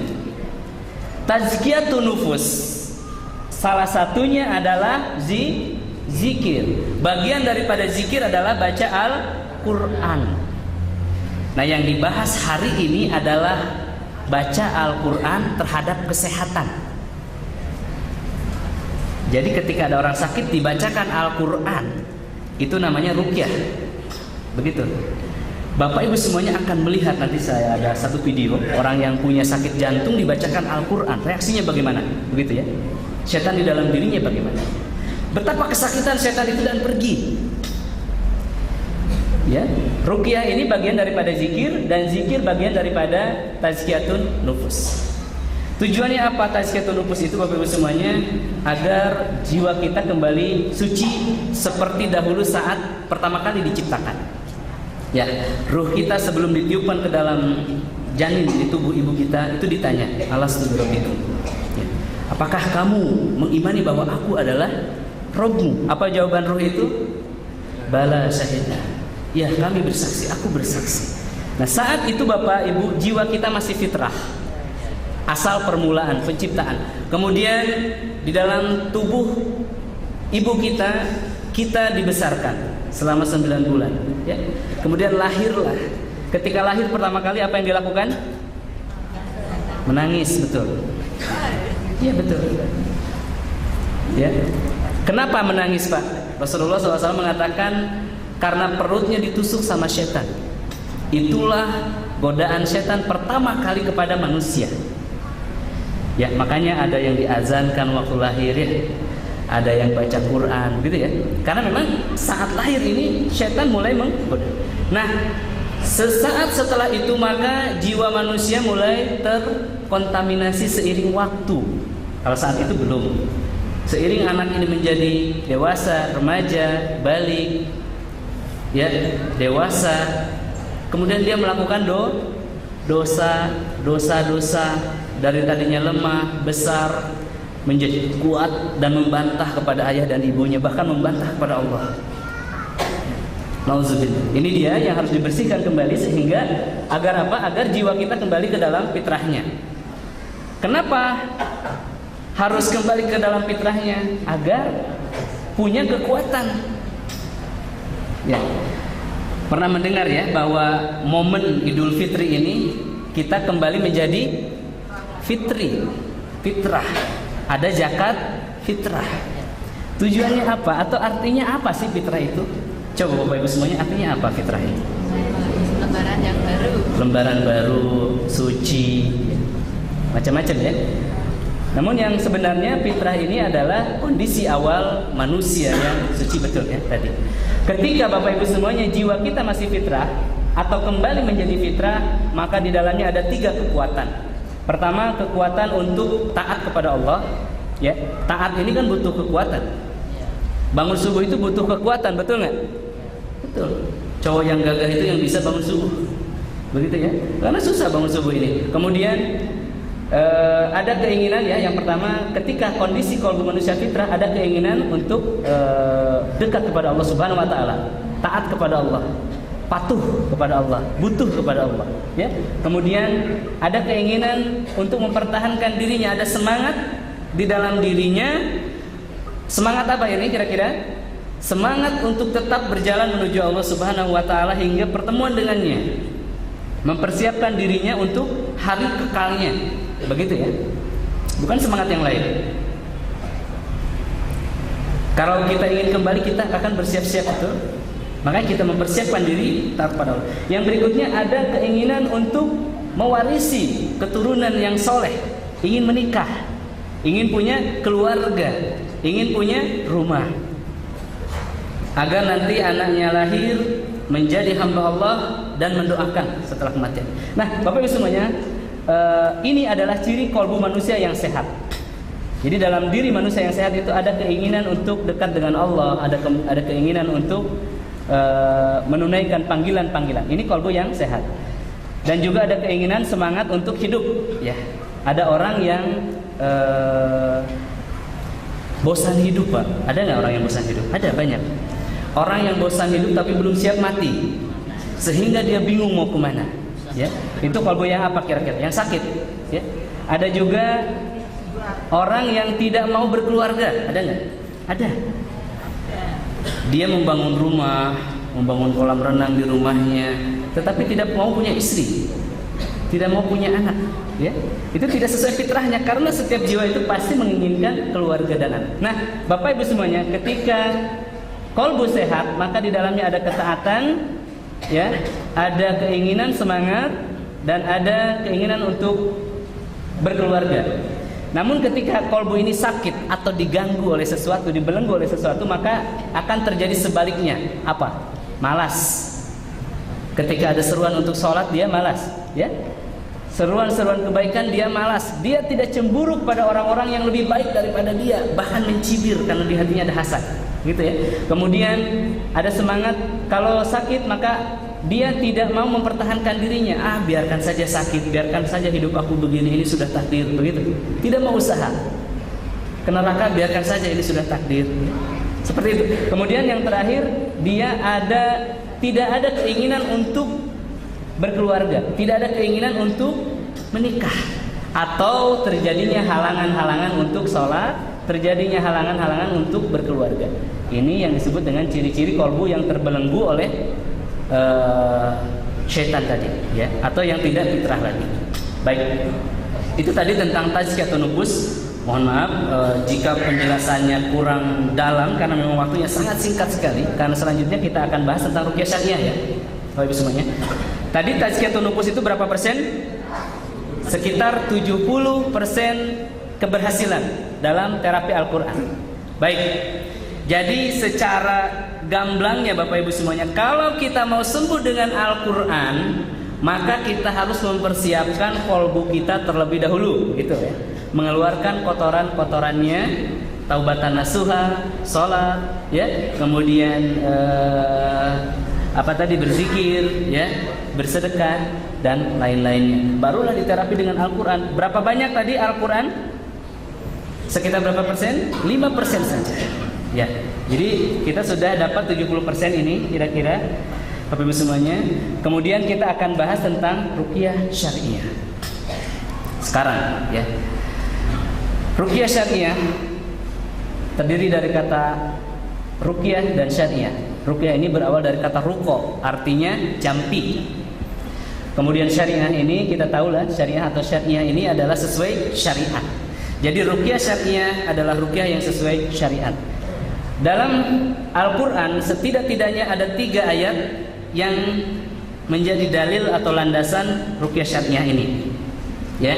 tazkiyatun nufus salah satunya adalah zikir. Bagian daripada zikir adalah baca Al-Quran. Nah yang dibahas hari ini adalah baca Al-Quran terhadap kesehatan. Jadi ketika ada orang sakit dibacakan Al-Quran, itu namanya ruqyah. Begitu. Bapak Ibu semuanya akan melihat, nanti saya ada satu video orang yang punya sakit jantung dibacakan Al-Quran, reaksinya bagaimana? Begitu ya. Setan di dalam dirinya bagaimana? Betapa kesakitan setan itu dan pergi. Ya, ruqyah ini bagian daripada zikir, dan zikir bagian daripada tazkiyatun nufus. Tujuannya apa tazkiyatun nufus itu Bapak Ibu semuanya? Agar jiwa kita kembali suci seperti dahulu saat pertama kali diciptakan. Ya, ruh kita sebelum ditiupkan ke dalam janin di tubuh ibu kita itu ditanya, alastu birabbikum. Ya. Apakah kamu mengimani bahwa aku adalah Robmu? Apa jawaban ruh itu? Bala syahidna. Ya, kami bersaksi, aku bersaksi. Nah, saat itu Bapak Ibu, jiwa kita masih fitrah. Asal permulaan penciptaan. Kemudian di dalam tubuh ibu kita dibesarkan selama 9 bulan, ya. Kemudian lahirlah. Ketika lahir pertama kali apa yang dilakukan? Menangis, betul. Iya betul. Ya. Kenapa menangis, Pak? Rasulullah SAW mengatakan karena perutnya ditusuk sama setan. Itulah godaan setan pertama kali kepada manusia. Ya, makanya ada yang diazankan waktu lahir ya. ada yang baca Quran, gitu ya. Karena memang saat lahir ini setan mulai menggoda. Nah, sesaat setelah itu maka jiwa manusia mulai terkontaminasi seiring waktu. Kalau saat itu belum. Seiring anak ini menjadi dewasa, remaja, balik, ya, dewasa, kemudian dia melakukan dosa dari tadinya lemah, besar, menjadi kuat dan membantah kepada ayah dan ibunya, bahkan membantah kepada Allah. Nauzubillah. Ini dia yang harus dibersihkan kembali sehingga agar apa? Agar jiwa kita kembali ke dalam fitrahnya. Kenapa harus kembali ke dalam fitrahnya? Agar punya kekuatan. Ya. Pernah mendengar ya bahwa momen Idul Fitri ini kita kembali menjadi fitrah. Ada zakat fitrah. Tujuannya apa atau artinya apa sih fitrah itu? Coba Bapak Ibu semuanya, artinya apa fitrah itu? Lembaran yang baru. Lembaran baru, suci, macam-macam ya. Namun yang sebenarnya fitrah ini adalah kondisi awal manusia yang suci, betul ya tadi. Ketika Bapak Ibu semuanya jiwa kita masih fitrah atau kembali menjadi fitrah, maka di dalamnya ada 3 kekuatan. Pertama, kekuatan untuk taat kepada Allah. Ya, taat ini kan butuh kekuatan. Bangun subuh itu butuh kekuatan, betul nggak? Betul. Cowok yang gagah itu yang bisa bangun subuh, begitu ya? Karena susah bangun subuh ini. Kemudian ada keinginan ya. Yang pertama, ketika kondisi kalbu manusia fitrah, ada keinginan untuk dekat kepada Allah Subhanahu Wa Taala, taat kepada Allah, patuh kepada Allah, butuh kepada Allah. Ya. Kemudian ada keinginan untuk mempertahankan dirinya, ada semangat di dalam dirinya. Semangat apa ini kira-kira? Semangat untuk tetap berjalan menuju Allah Subhanahu Wa Taala hingga pertemuan dengannya, mempersiapkan dirinya untuk hari kekalnya. Begitu ya, bukan semangat yang lain. Kalau kita ingin kembali, kita akan bersiap-siap itu. Makanya kita mempersiapkan diri taat pada Allah. Yang berikutnya ada keinginan untuk mewarisi keturunan yang soleh, ingin menikah, ingin punya keluarga, ingin punya rumah, agar nanti anaknya lahir menjadi hamba Allah dan mendoakan setelah kematian. Nah, Bapak Ibu semuanya, ini adalah ciri kalbu manusia yang sehat. Jadi dalam diri manusia yang sehat itu ada keinginan untuk dekat dengan Allah, ada keinginan untuk menunaikan panggilan-panggilan. Ini kalbu yang sehat. Dan juga ada keinginan semangat untuk hidup. Ya, ada orang yang bosan hidup, Pak. Ada nggak orang yang bosan hidup? Ada, banyak. Orang yang bosan hidup tapi belum siap mati, sehingga dia bingung mau kemana. Ya, itu kalbu yang apa kira-kira? Yang sakit. Ya. Ada juga orang yang tidak mau berkeluarga. Ada nggak? Ada. Dia membangun rumah, membangun kolam renang di rumahnya, tetapi tidak mau punya istri, tidak mau punya anak. Ya, itu tidak sesuai fitrahnya, karena setiap jiwa itu pasti menginginkan keluarga dan anak. Nah, Bapak Ibu semuanya, ketika kalbu sehat, maka di dalamnya ada ketaatan, ya, ada keinginan semangat, dan ada keinginan untuk berkeluarga. Namun ketika kalbu ini sakit atau diganggu oleh sesuatu, dibelenggu oleh sesuatu, maka akan terjadi sebaliknya. Apa? Malas. Ketika ada seruan untuk sholat, dia malas. Ya. Seruan-seruan kebaikan, dia malas. Dia tidak cemburu pada orang-orang yang lebih baik daripada dia, bahkan mencibir karena di hatinya ada hasad, gitu ya. Kemudian ada semangat, kalau sakit maka dia tidak mau mempertahankan dirinya. Biarkan saja sakit, biarkan saja hidup aku begini, ini sudah takdir, begitu. Tidak mau usaha ke neraka, biarkan saja, ini sudah takdir. Seperti itu. Kemudian yang terakhir, dia tidak ada keinginan untuk berkeluarga, tidak ada keinginan untuk menikah, atau terjadinya halangan-halangan untuk sholat, terjadinya halangan-halangan untuk berkeluarga. Ini yang disebut dengan ciri-ciri kalbu yang terbelenggu oleh syaitan tadi, ya, atau yang tidak fitrah lagi. Baik, itu tadi tentang tazkiyatun nufus. Mohon maaf jika penjelasannya kurang dalam, karena memang waktunya sangat singkat sekali. Karena selanjutnya kita akan bahas tentang ruqyah syariah, ya, Bapak Ibu semuanya. Tadi tazkiyatun nufus itu berapa persen? Sekitar 70% keberhasilan dalam terapi Al-Quran. Baik. Jadi secara gamblangnya Bapak Ibu semuanya, kalau kita mau sembuh dengan Al-Quran, maka kita harus mempersiapkan kolbu kita terlebih dahulu, gitu ya. Mengeluarkan kotoran-kotorannya, taubatan nasuha, sholat, ya, kemudian berzikir, ya, bersedekah dan lain-lainnya. Barulah diterapi dengan Al-Quran. Berapa banyak tadi Al-Quran? Sekitar berapa persen? 5% saja. Ya, jadi kita sudah dapat 70% ini kira-kira Bapak Ibu semuanya. Kemudian kita akan bahas tentang ruqyah syariah. Sekarang, ya. Ruqyah syariah terdiri dari kata ruqyah dan syariah. Ruqyah ini berawal dari kata ruqo, artinya jampi. Kemudian syariah ini kita tahulah, syariah atau syariah ini adalah sesuai syariat. Jadi ruqyah syariah adalah ruqyah yang sesuai syariat. Dalam Al-Quran setidak-tidaknya ada 3 ayat yang menjadi dalil atau landasan ruqyah syariah ini. Ya.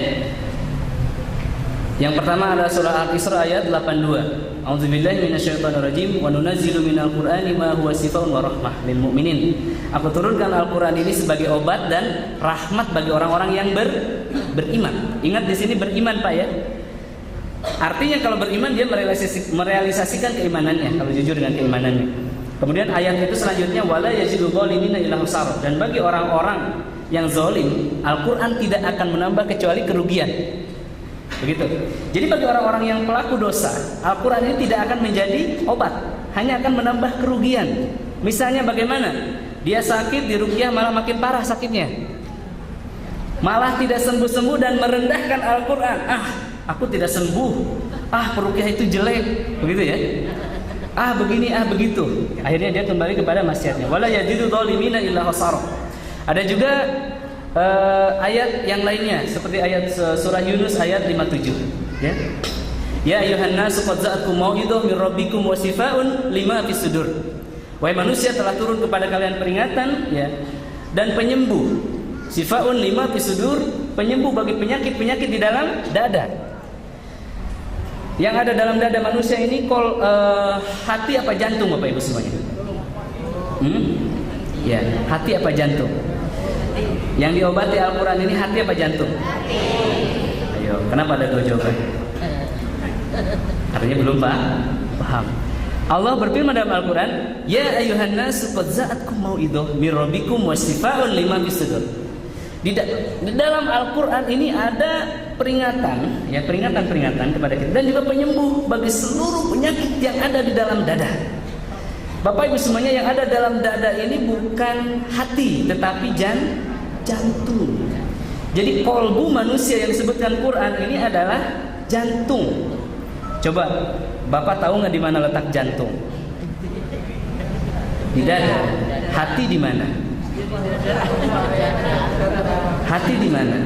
Yang pertama adalah surah Al-Isra ayat 82. A'udzubillahi minasyaitonirrajim wa nunazzilu minal Qur'ani ma huwa shifaa'un wa rahmah lil mu'minin. Aku turunkan Al-Quran ini sebagai obat dan rahmat bagi orang-orang yang beriman. Ingat di sini beriman, Pak, ya. Artinya kalau beriman dia merealisasikan keimanannya, kalau jujur dengan keimanannya. Kemudian ayat itu selanjutnya wala yazidu zalimina illa khusara, dan bagi orang-orang yang zalim Al-Quran tidak akan menambah kecuali kerugian. Begitu. Jadi bagi orang-orang yang pelaku dosa, Al-Quran ini tidak akan menjadi obat, hanya akan menambah kerugian. Misalnya bagaimana? Dia sakit di ruqyah malah makin parah sakitnya, malah tidak sembuh-sembuh dan merendahkan Al-Quran. Aku tidak sembuh. Peruqyah itu jelek, begitu ya. Begini, begitu. Akhirnya dia kembali kepada maksiatnya. Wala yazidu zalimina illa khasara. Ada juga ayat yang lainnya seperti ayat surah Yunus ayat 57, ya. Ya ayyuhan nasu qad ja'akum mau'idhah min rabbikum wa shifaa'un lima fis sudur. Wahai manusia, telah turun kepada kalian peringatan, ya, dan penyembuh. Shifaa'un lima fis sudur, penyembuh bagi penyakit-penyakit di dalam dada. Yang ada dalam dada manusia ini hati apa jantung, Bapak Ibu semuanya? Ya, hati apa jantung? Yang diobati Al-Quran ini hati apa jantung? Hati. Ayo, kenapa ada 2 jawaban? Artinya belum paham. Allah berfirman dalam Al-Quran, ya ayyuhan nasu qad ja'atkum mau'idhah min rabbikum wa shifaa'un lima fis sudur. Di dalam Al-Quran ini ada peringatan, ya, peringatan kepada kita, dan juga penyembuh bagi seluruh penyakit yang ada di dalam dada. Bapak Ibu semuanya, yang ada dalam dada ini bukan hati, tetapi jantung. Jadi kolbu manusia yang disebutkan Quran ini adalah jantung. Coba Bapak tahu nggak di mana letak jantung? Di dada. Hati di mana? Hati di mana?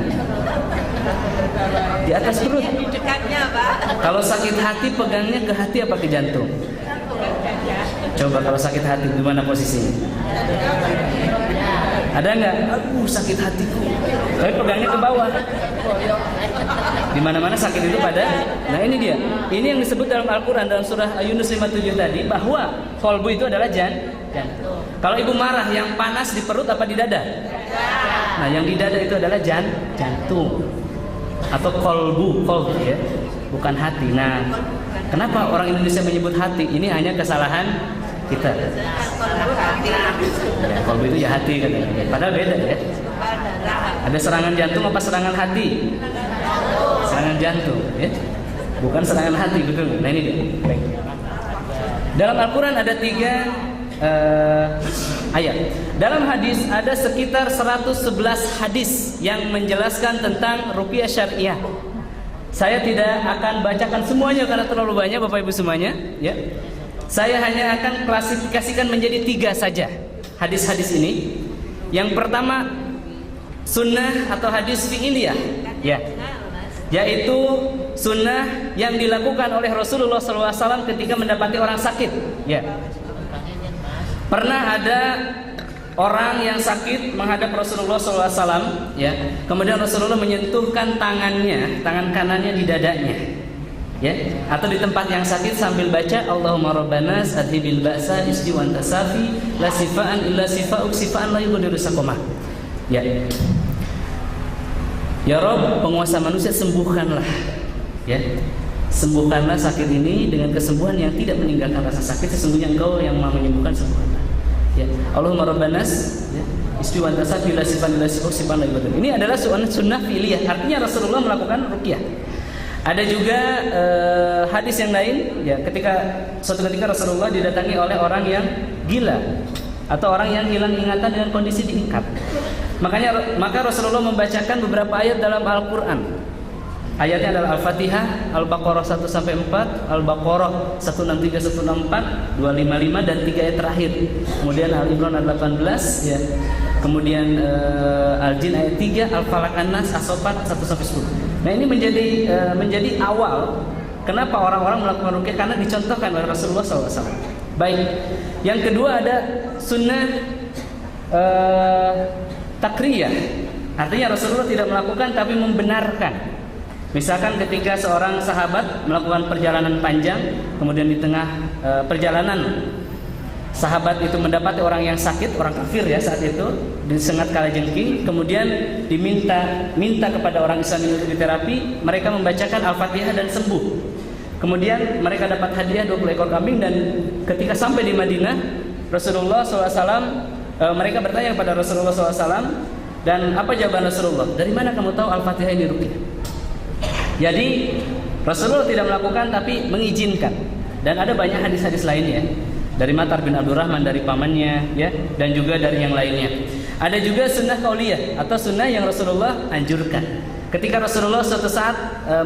Di atas perut. Di dekatnya, Pak. Kalau sakit hati pegangnya ke hati apa ke jantung? Coba kalau sakit hati di mana posisinya? Ada nggak? Sakit hatiku. Tapi pegangnya ke bawah. Di mana-mana sakit itu pada. Nah ini dia. Ini yang disebut dalam Al-Quran dalam surah Yunus 57 tadi, bahwa kolbu itu adalah jantung. Kalau ibu marah, yang panas di perut apa di dada? Nah yang di dada itu adalah jantung atau kolbu ya, bukan hati. Nah kenapa orang Indonesia menyebut hati? Ini hanya kesalahan kita. Ya, kolbu itu ya hati katanya. Padahal beda ya. Ada serangan jantung apa serangan hati? Serangan jantung ya. Bukan serangan hati, betul. Nah ini dia. Baik. Dalam Al-Quran ada 3 ayat. Dalam hadis ada sekitar 111 hadis yang menjelaskan tentang ruqyah syariah. Saya tidak akan bacakan semuanya karena terlalu banyak Bapak Ibu semuanya, ya. Saya hanya akan klasifikasikan menjadi 3 saja hadis-hadis ini. Yang pertama sunnah atau hadis fi'iliyah, ya, yaitu sunnah yang dilakukan oleh Rasulullah SAW ketika mendapati orang sakit, ya. Pernah ada orang yang sakit menghadap Rasulullah SAW, ya. Kemudian Rasulullah menyentuhkan tangan kanannya di dadanya. Ya, atau di tempat yang sakit sambil baca Allahumma rabbanas adhibil ba'sa isdi wa anta safi la sifaan illa sifa'uk sifaan la yughadiru saqama. Ya. Ya Rabb, penguasa manusia, sembuhkanlah. Ya. Sembuhkanlah sakit ini dengan kesembuhan yang tidak meninggalkan rasa sakit. Sesungguhnya Engkau yang Maha menyembuhkan, sembuhkanlah. Ya. Allahumma rabbanas ya, isdi wa anta safi la sifaan illa sifa'uk sifaan la yughadiru. Ini adalah sunnah fi'liyah. Artinya Rasulullah melakukan ruqyah. Ada juga hadis yang lain, ya, suatu ketika Rasulullah didatangi oleh orang yang gila atau orang yang hilang ingatan dengan kondisi diikat. Maka Rasulullah membacakan beberapa ayat dalam Al-Quran. Ayatnya adalah Al-Fatihah, Al-Baqarah 1 sampai 4, Al-Baqarah 163, 164, 255 dan 3 ayat terakhir. Kemudian Al-Imran ayat 18, ya. Kemudian Al-Jin ayat 3, Al-Falaq An-Nas, As-Saffat 1 sampai 10. Nah, ini menjadi awal kenapa orang-orang melakukan ruqyah, karena dicontohkan oleh Rasulullah SAW. Baik. Yang kedua ada sunnah takriyah. Artinya Rasulullah tidak melakukan tapi membenarkan. Misalkan ketika seorang sahabat melakukan perjalanan panjang, kemudian di tengah perjalanan sahabat itu mendapati orang yang sakit, orang kafir ya saat itu, disengat kalajengking, kemudian minta kepada orang Islam untuk diterapi, mereka membacakan Al-Fatihah dan sembuh. Kemudian mereka dapat hadiah 20 ekor kambing, dan ketika sampai di Madinah, Rasulullah SAW, mereka bertanya kepada Rasulullah SAW, dan apa jawaban Rasulullah? Dari mana kamu tahu Al-Fatihah ini ruqyah? Jadi Rasulullah tidak melakukan tapi mengizinkan. Dan ada banyak hadis-hadis lainnya dari Matar bin Abdurrahman, dari pamannya, ya, dan juga dari yang lainnya. Ada juga sunnah qauliyah atau sunnah yang Rasulullah anjurkan. Ketika Rasulullah suatu saat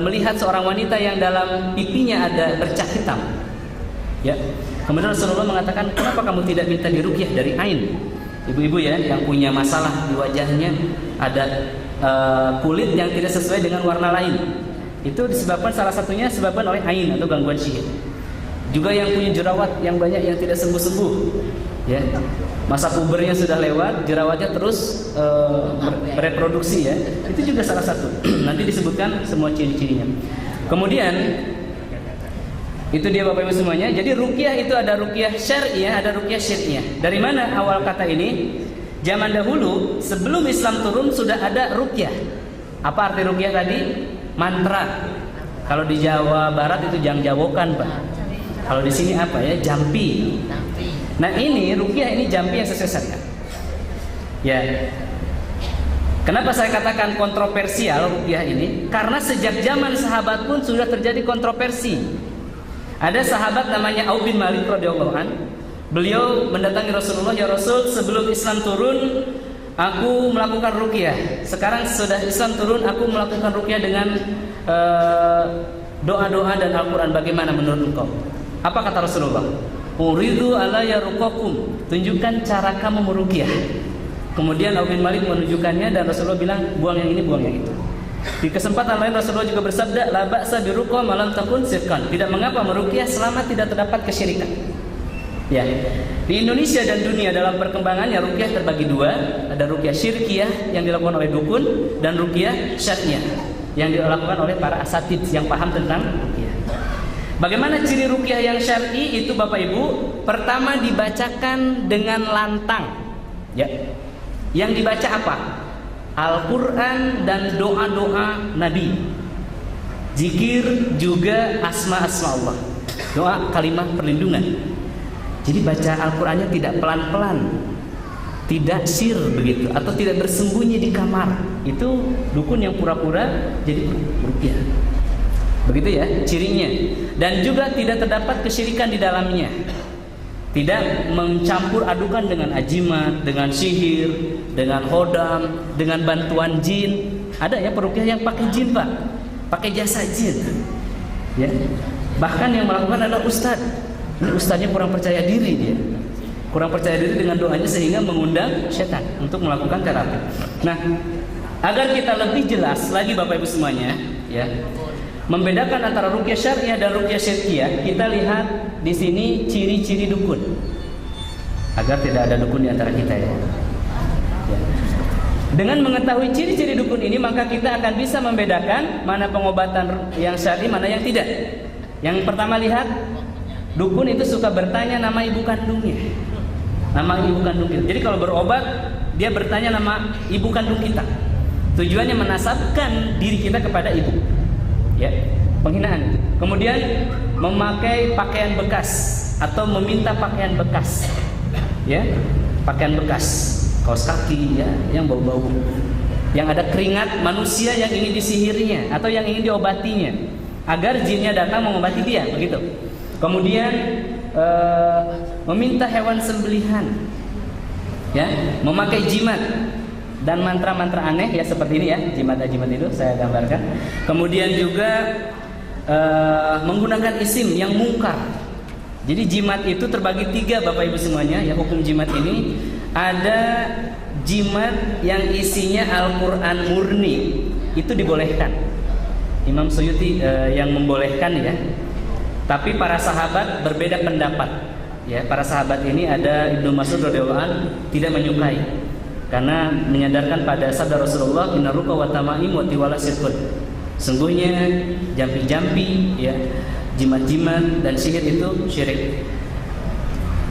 melihat seorang wanita yang dalam pipinya ada bercak hitam, ya, kemudian Rasulullah mengatakan, kenapa kamu tidak minta diruqyah dari ain? Ibu-ibu ya, yang punya masalah di wajahnya, ada kulit yang tidak sesuai dengan warna lain, itu disebabkan, salah satunya disebabkan oleh ain atau gangguan sihir. Juga yang punya jerawat yang banyak yang tidak sembuh-sembuh, ya, masa pubernya sudah lewat, jerawatnya terus bereproduksi, ya, itu juga salah satu. Nanti disebutkan semua ciri-cirinya. Kemudian itu dia Bapak Ibu semuanya. Jadi ruqyah itu ada ruqyah syar'iyah, ada ruqyah syirkiyah. Dari mana awal kata ini? Zaman dahulu sebelum Islam turun sudah ada ruqyah. Apa arti ruqyah tadi? Mantra. Kalau di Jawa Barat itu jangjawokan, Pak. Kalau di sini apa ya? Jampi. Nah, ini ruqyah, ini jampi yang sesuai syariat. Ya. Kenapa saya katakan kontroversial ruqyah ini? Karena sejak zaman sahabat pun sudah terjadi kontroversi. Ada sahabat namanya Auf bin Malik radhiyallahu an. Beliau mendatangi Rasulullah, ya Rasul, sebelum Islam turun aku melakukan ruqyah. Sekarang sudah Islam turun, aku melakukan ruqyah dengan doa-doa dan Al-Quran. Bagaimana menurut engkau? Apa kata Rasulullah? Uridu ala yaruqakum. Tunjukkan cara kamu meruqyah. Kemudian Auf bin Malik menunjukkannya, dan Rasulullah bilang, buang yang ini, buang yang itu. Di kesempatan lain Rasulullah juga bersabda, la ba'sa biruqa ma lam takun syirkan. Tidak mengapa meruqyah selama tidak terdapat kesyirikan. Ya. Di Indonesia dan dunia dalam perkembangannya ruqyah terbagi dua. Ada ruqyah syirkiyah yang dilakukan oleh dukun, dan ruqyah syar'iyah yang dilakukan oleh para asatidz yang paham tentang ruqyah. Bagaimana ciri ruqyah yang syar'i itu Bapak Ibu? Pertama, dibacakan dengan lantang. Ya. Yang dibaca apa? Al-Quran dan doa-doa Nabi. Zikir juga asma-asma Allah. Doa kalimat perlindungan. Jadi baca Al-Qurannya tidak pelan-pelan, tidak sir begitu, atau tidak bersembunyi di kamar. Itu dukun yang pura-pura jadi ruqyah. Begitu ya cirinya. Dan juga tidak terdapat kesyirikan di dalamnya. Tidak mencampur adukan dengan ajimat, dengan sihir, dengan hodam, dengan bantuan jin. Ada ya peruqyah yang pakai jin, Pak, pakai jasa jin. Ya. Bahkan yang melakukan adalah ustadz. Ini ustadznya kurang percaya diri, dia kurang percaya diri dengan doanya sehingga mengundang setan untuk melakukan terapi. Nah, agar kita lebih jelas lagi Bapak Ibu semuanya, ya, membedakan antara ruqyah syar'iyah dan ruqyah syirkiyah, kita lihat di sini ciri-ciri dukun. Agar tidak ada dukun di antara kita, ya. Ya. Dengan mengetahui ciri-ciri dukun ini, maka kita akan bisa membedakan mana pengobatan yang syar'i, mana yang tidak. Yang pertama, lihat, dukun itu suka bertanya nama ibu kandungnya. Nama ibu kandung kita. Jadi kalau berobat, dia bertanya nama ibu kandung kita. Tujuannya menasabkan diri kita kepada ibu. Ya, penghinaan. Kemudian memakai pakaian bekas atau meminta pakaian bekas. Ya, pakaian bekas. Kaos kaki ya, yang bau-bau, yang ada keringat manusia yang ingin disihirinya atau yang ingin diobatinya, agar jinnya datang mengobati dia, begitu. Kemudian meminta hewan sembelihan, ya, memakai jimat dan mantra-mantra aneh ya seperti ini ya, jimat-jimat itu saya gambarkan. Kemudian juga menggunakan isim yang mungkar. Jadi jimat itu terbagi 3 Bapak Ibu semuanya. Ya, hukum jimat ini ada jimat yang isinya Al-Quran murni, itu dibolehkan. Imam Suyuti yang membolehkan ya. Tapi para sahabat berbeda pendapat. Ya, para sahabat ini ada Ibnu Mas'ud radhiyallahu anhu tidak menyukai karena menyadarkan pada sabda Rasulullah, inna ruqa wa tamaim wa tiwala sirkun. Sungguhnya jampi-jampi ya, jimat-jimat dan sihir itu syirik.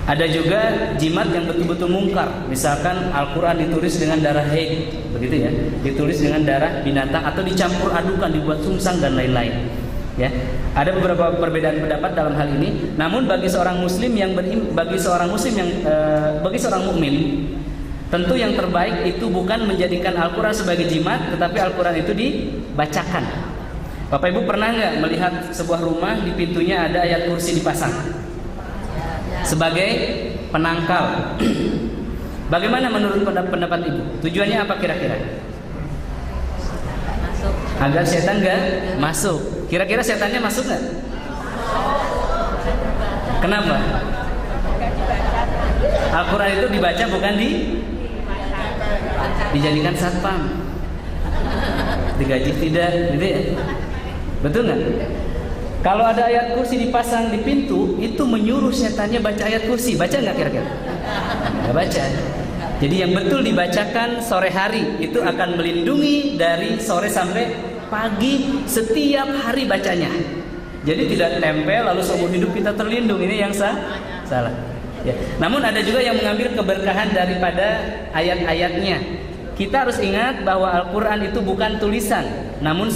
Ada juga jimat yang betul-betul mungkar. Misalkan Al-Quran ditulis dengan darah haid, begitu ya, ditulis dengan darah binatang atau dicampur adukan, dibuat sungsang dan lain-lain. Ya, ada beberapa perbedaan pendapat dalam hal ini. Namun bagi seorang muslim yang bagi seorang mukmin, tentu yang terbaik itu bukan menjadikan Al-Quran sebagai jimat, tetapi Al-Quran itu dibacakan. Bapak Ibu pernah nggak melihat sebuah rumah di pintunya ada ayat kursi dipasang sebagai penangkal? Bagaimana menurut pendapat Ibu? Tujuannya apa kira-kira? Masuk. Agar setan nggak masuk. Kira-kira setannya masuk nggak? Kenapa? Al-Quran itu dibaca bukan dijadikan satpam, digaji tidak, gitu ya? Betul nggak? Kalau ada ayat kursi dipasang di pintu, itu menyuruh setannya baca ayat kursi. Baca nggak kira-kira? Nggak baca. Jadi yang betul dibacakan sore hari, itu akan melindungi dari sore sampai pagi setiap hari bacanya. Jadi tidak tempel lalu seumur hidup kita terlindung. Ini yang salah. Ya. Namun ada juga yang mengambil keberkahan daripada ayat-ayatnya. Kita harus ingat bahwa Al-Quran itu bukan tulisan, namun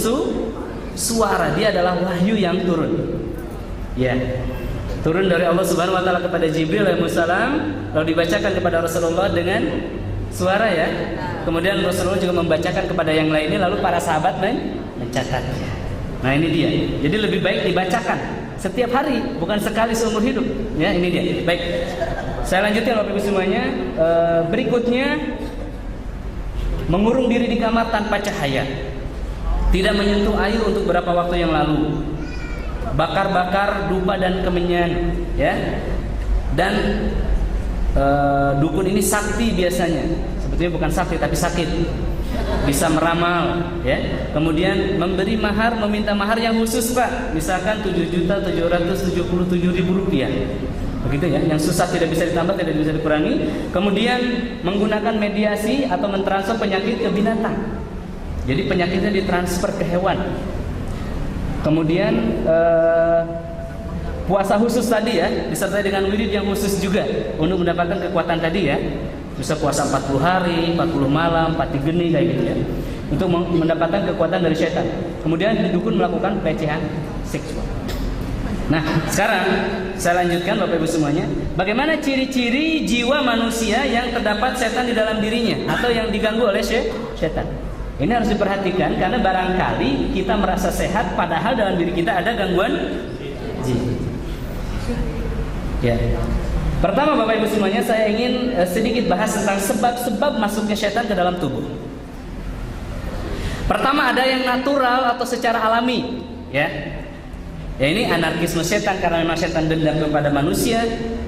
suara. Dia adalah wahyu yang turun. Ya, turun dari Allah Subhanahu Wa Taala kepada Jibril alaihissalam, lalu dibacakan kepada Rasulullah dengan suara ya. Kemudian Rasulullah juga membacakan kepada yang lainnya, lalu para sahabat mencatatnya. Nah ini dia. Jadi lebih baik dibacakan setiap hari, bukan sekali seumur hidup. Ya, ini dia. Baik, saya lanjutkan Bapak Ibu semuanya. Berikutnya, mengurung diri di kamar tanpa cahaya, tidak menyentuh air untuk beberapa waktu yang lalu, bakar-bakar dupa dan kemenyan, ya. Dan dukun ini sakti biasanya, sebetulnya bukan sakti tapi sakit, bisa meramal, ya. Kemudian memberi mahar, meminta mahar yang khusus Pak, misalkan 7.777.000 rupiah. Begitu ya, yang susah tidak bisa ditambah, tidak bisa dikurangi. Kemudian menggunakan mediasi atau mentransfer penyakit ke binatang. Jadi penyakitnya ditransfer ke hewan. Kemudian puasa khusus tadi ya, disertai dengan wirid yang khusus juga untuk mendapatkan kekuatan tadi ya. Bisa puasa 40 hari, 40 malam, 40 geni kayak gitu ya. Untuk mendapatkan kekuatan dari setan. Kemudian dukun melakukan pelecehan seksual. Nah, sekarang saya lanjutkan Bapak Ibu semuanya. Bagaimana ciri-ciri jiwa manusia yang terdapat setan di dalam dirinya atau yang diganggu oleh setan? Ini harus diperhatikan karena barangkali kita merasa sehat padahal dalam diri kita ada gangguan jin. Ya. Pertama Bapak Ibu semuanya, saya ingin sedikit bahas tentang sebab-sebab masuknya setan ke dalam tubuh. Pertama, ada yang natural atau secara alami, ya. Ya, ini anarkisme setan karena memang setan dendam kepada manusia,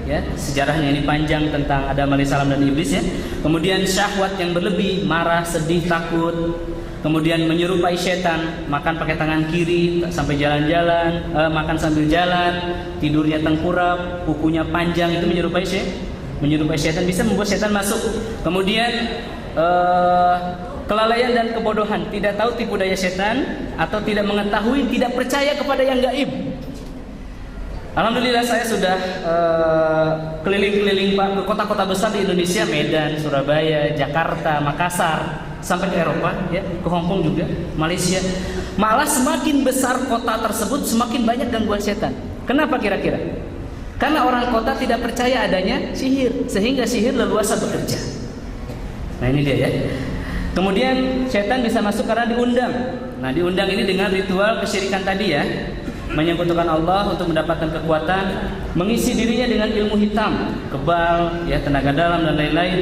ya. Sejarahnya ini panjang tentang Adam alaihissalam dan iblis ya. Kemudian syahwat yang berlebih, marah, sedih, takut. Kemudian menyerupai setan, makan pakai tangan kiri sampai jalan-jalan, makan sambil jalan, tidurnya tengkurap, kukunya panjang, itu menyerupai setan, bisa membuat setan masuk. Kemudian kelalaian dan kebodohan, tidak tahu tipu daya setan, atau tidak mengetahui, tidak percaya kepada yang gaib. Alhamdulillah saya sudah keliling-keliling Pak ke kota-kota besar di Indonesia, Medan, Surabaya, Jakarta, Makassar, sampai ke Eropa, ya, ke Hong Kong juga, Malaysia. Malah semakin besar kota tersebut semakin banyak gangguan setan. Kenapa kira-kira? Karena orang kota tidak percaya adanya sihir, sehingga sihir leluasa bekerja. Nah ini dia ya. Kemudian setan bisa masuk karena diundang. Nah diundang ini dengan ritual kesyirikan tadi ya, menyekutukan Allah untuk mendapatkan kekuatan, mengisi dirinya dengan ilmu hitam, kebal, ya, tenaga dalam dan lain-lain.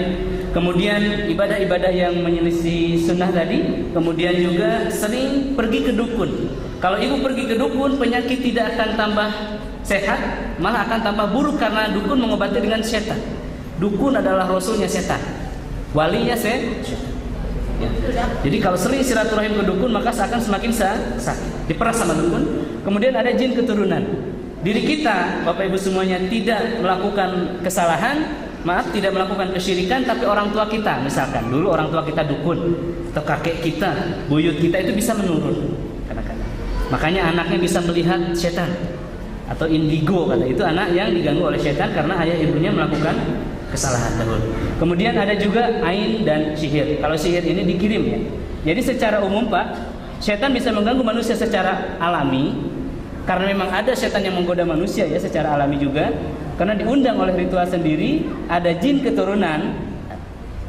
Kemudian ibadah-ibadah yang menyelisih sunnah tadi. Kemudian juga sering pergi ke dukun. Kalau ibu pergi ke dukun, penyakit tidak akan tambah sehat, malah akan tambah buruk karena dukun mengobati dengan setan. Dukun adalah rasulnya setan, walinya setan. Ya. Jadi kalau sering silaturahim ke dukun, maka akan semakin sakit, diperas sama dukun. Kemudian ada jin keturunan. Diri kita, Bapak Ibu semuanya, tidak melakukan kesalahan, maaf, tidak melakukan kesyirikan, tapi orang tua kita, misalkan dulu orang tua kita dukun, atau kakek kita, buyut kita, itu bisa menurun kadang-kadang. Makanya anaknya bisa melihat setan atau indigo, kata itu anak yang diganggu oleh setan karena ayah ibunya melakukan kesalahan dahulu. Kemudian ada juga ain dan sihir. Kalau sihir ini dikirim ya. Jadi secara umum Pak, setan bisa mengganggu manusia secara alami, karena memang ada setan yang menggoda manusia ya secara alami juga, karena diundang oleh ritual sendiri, ada jin keturunan,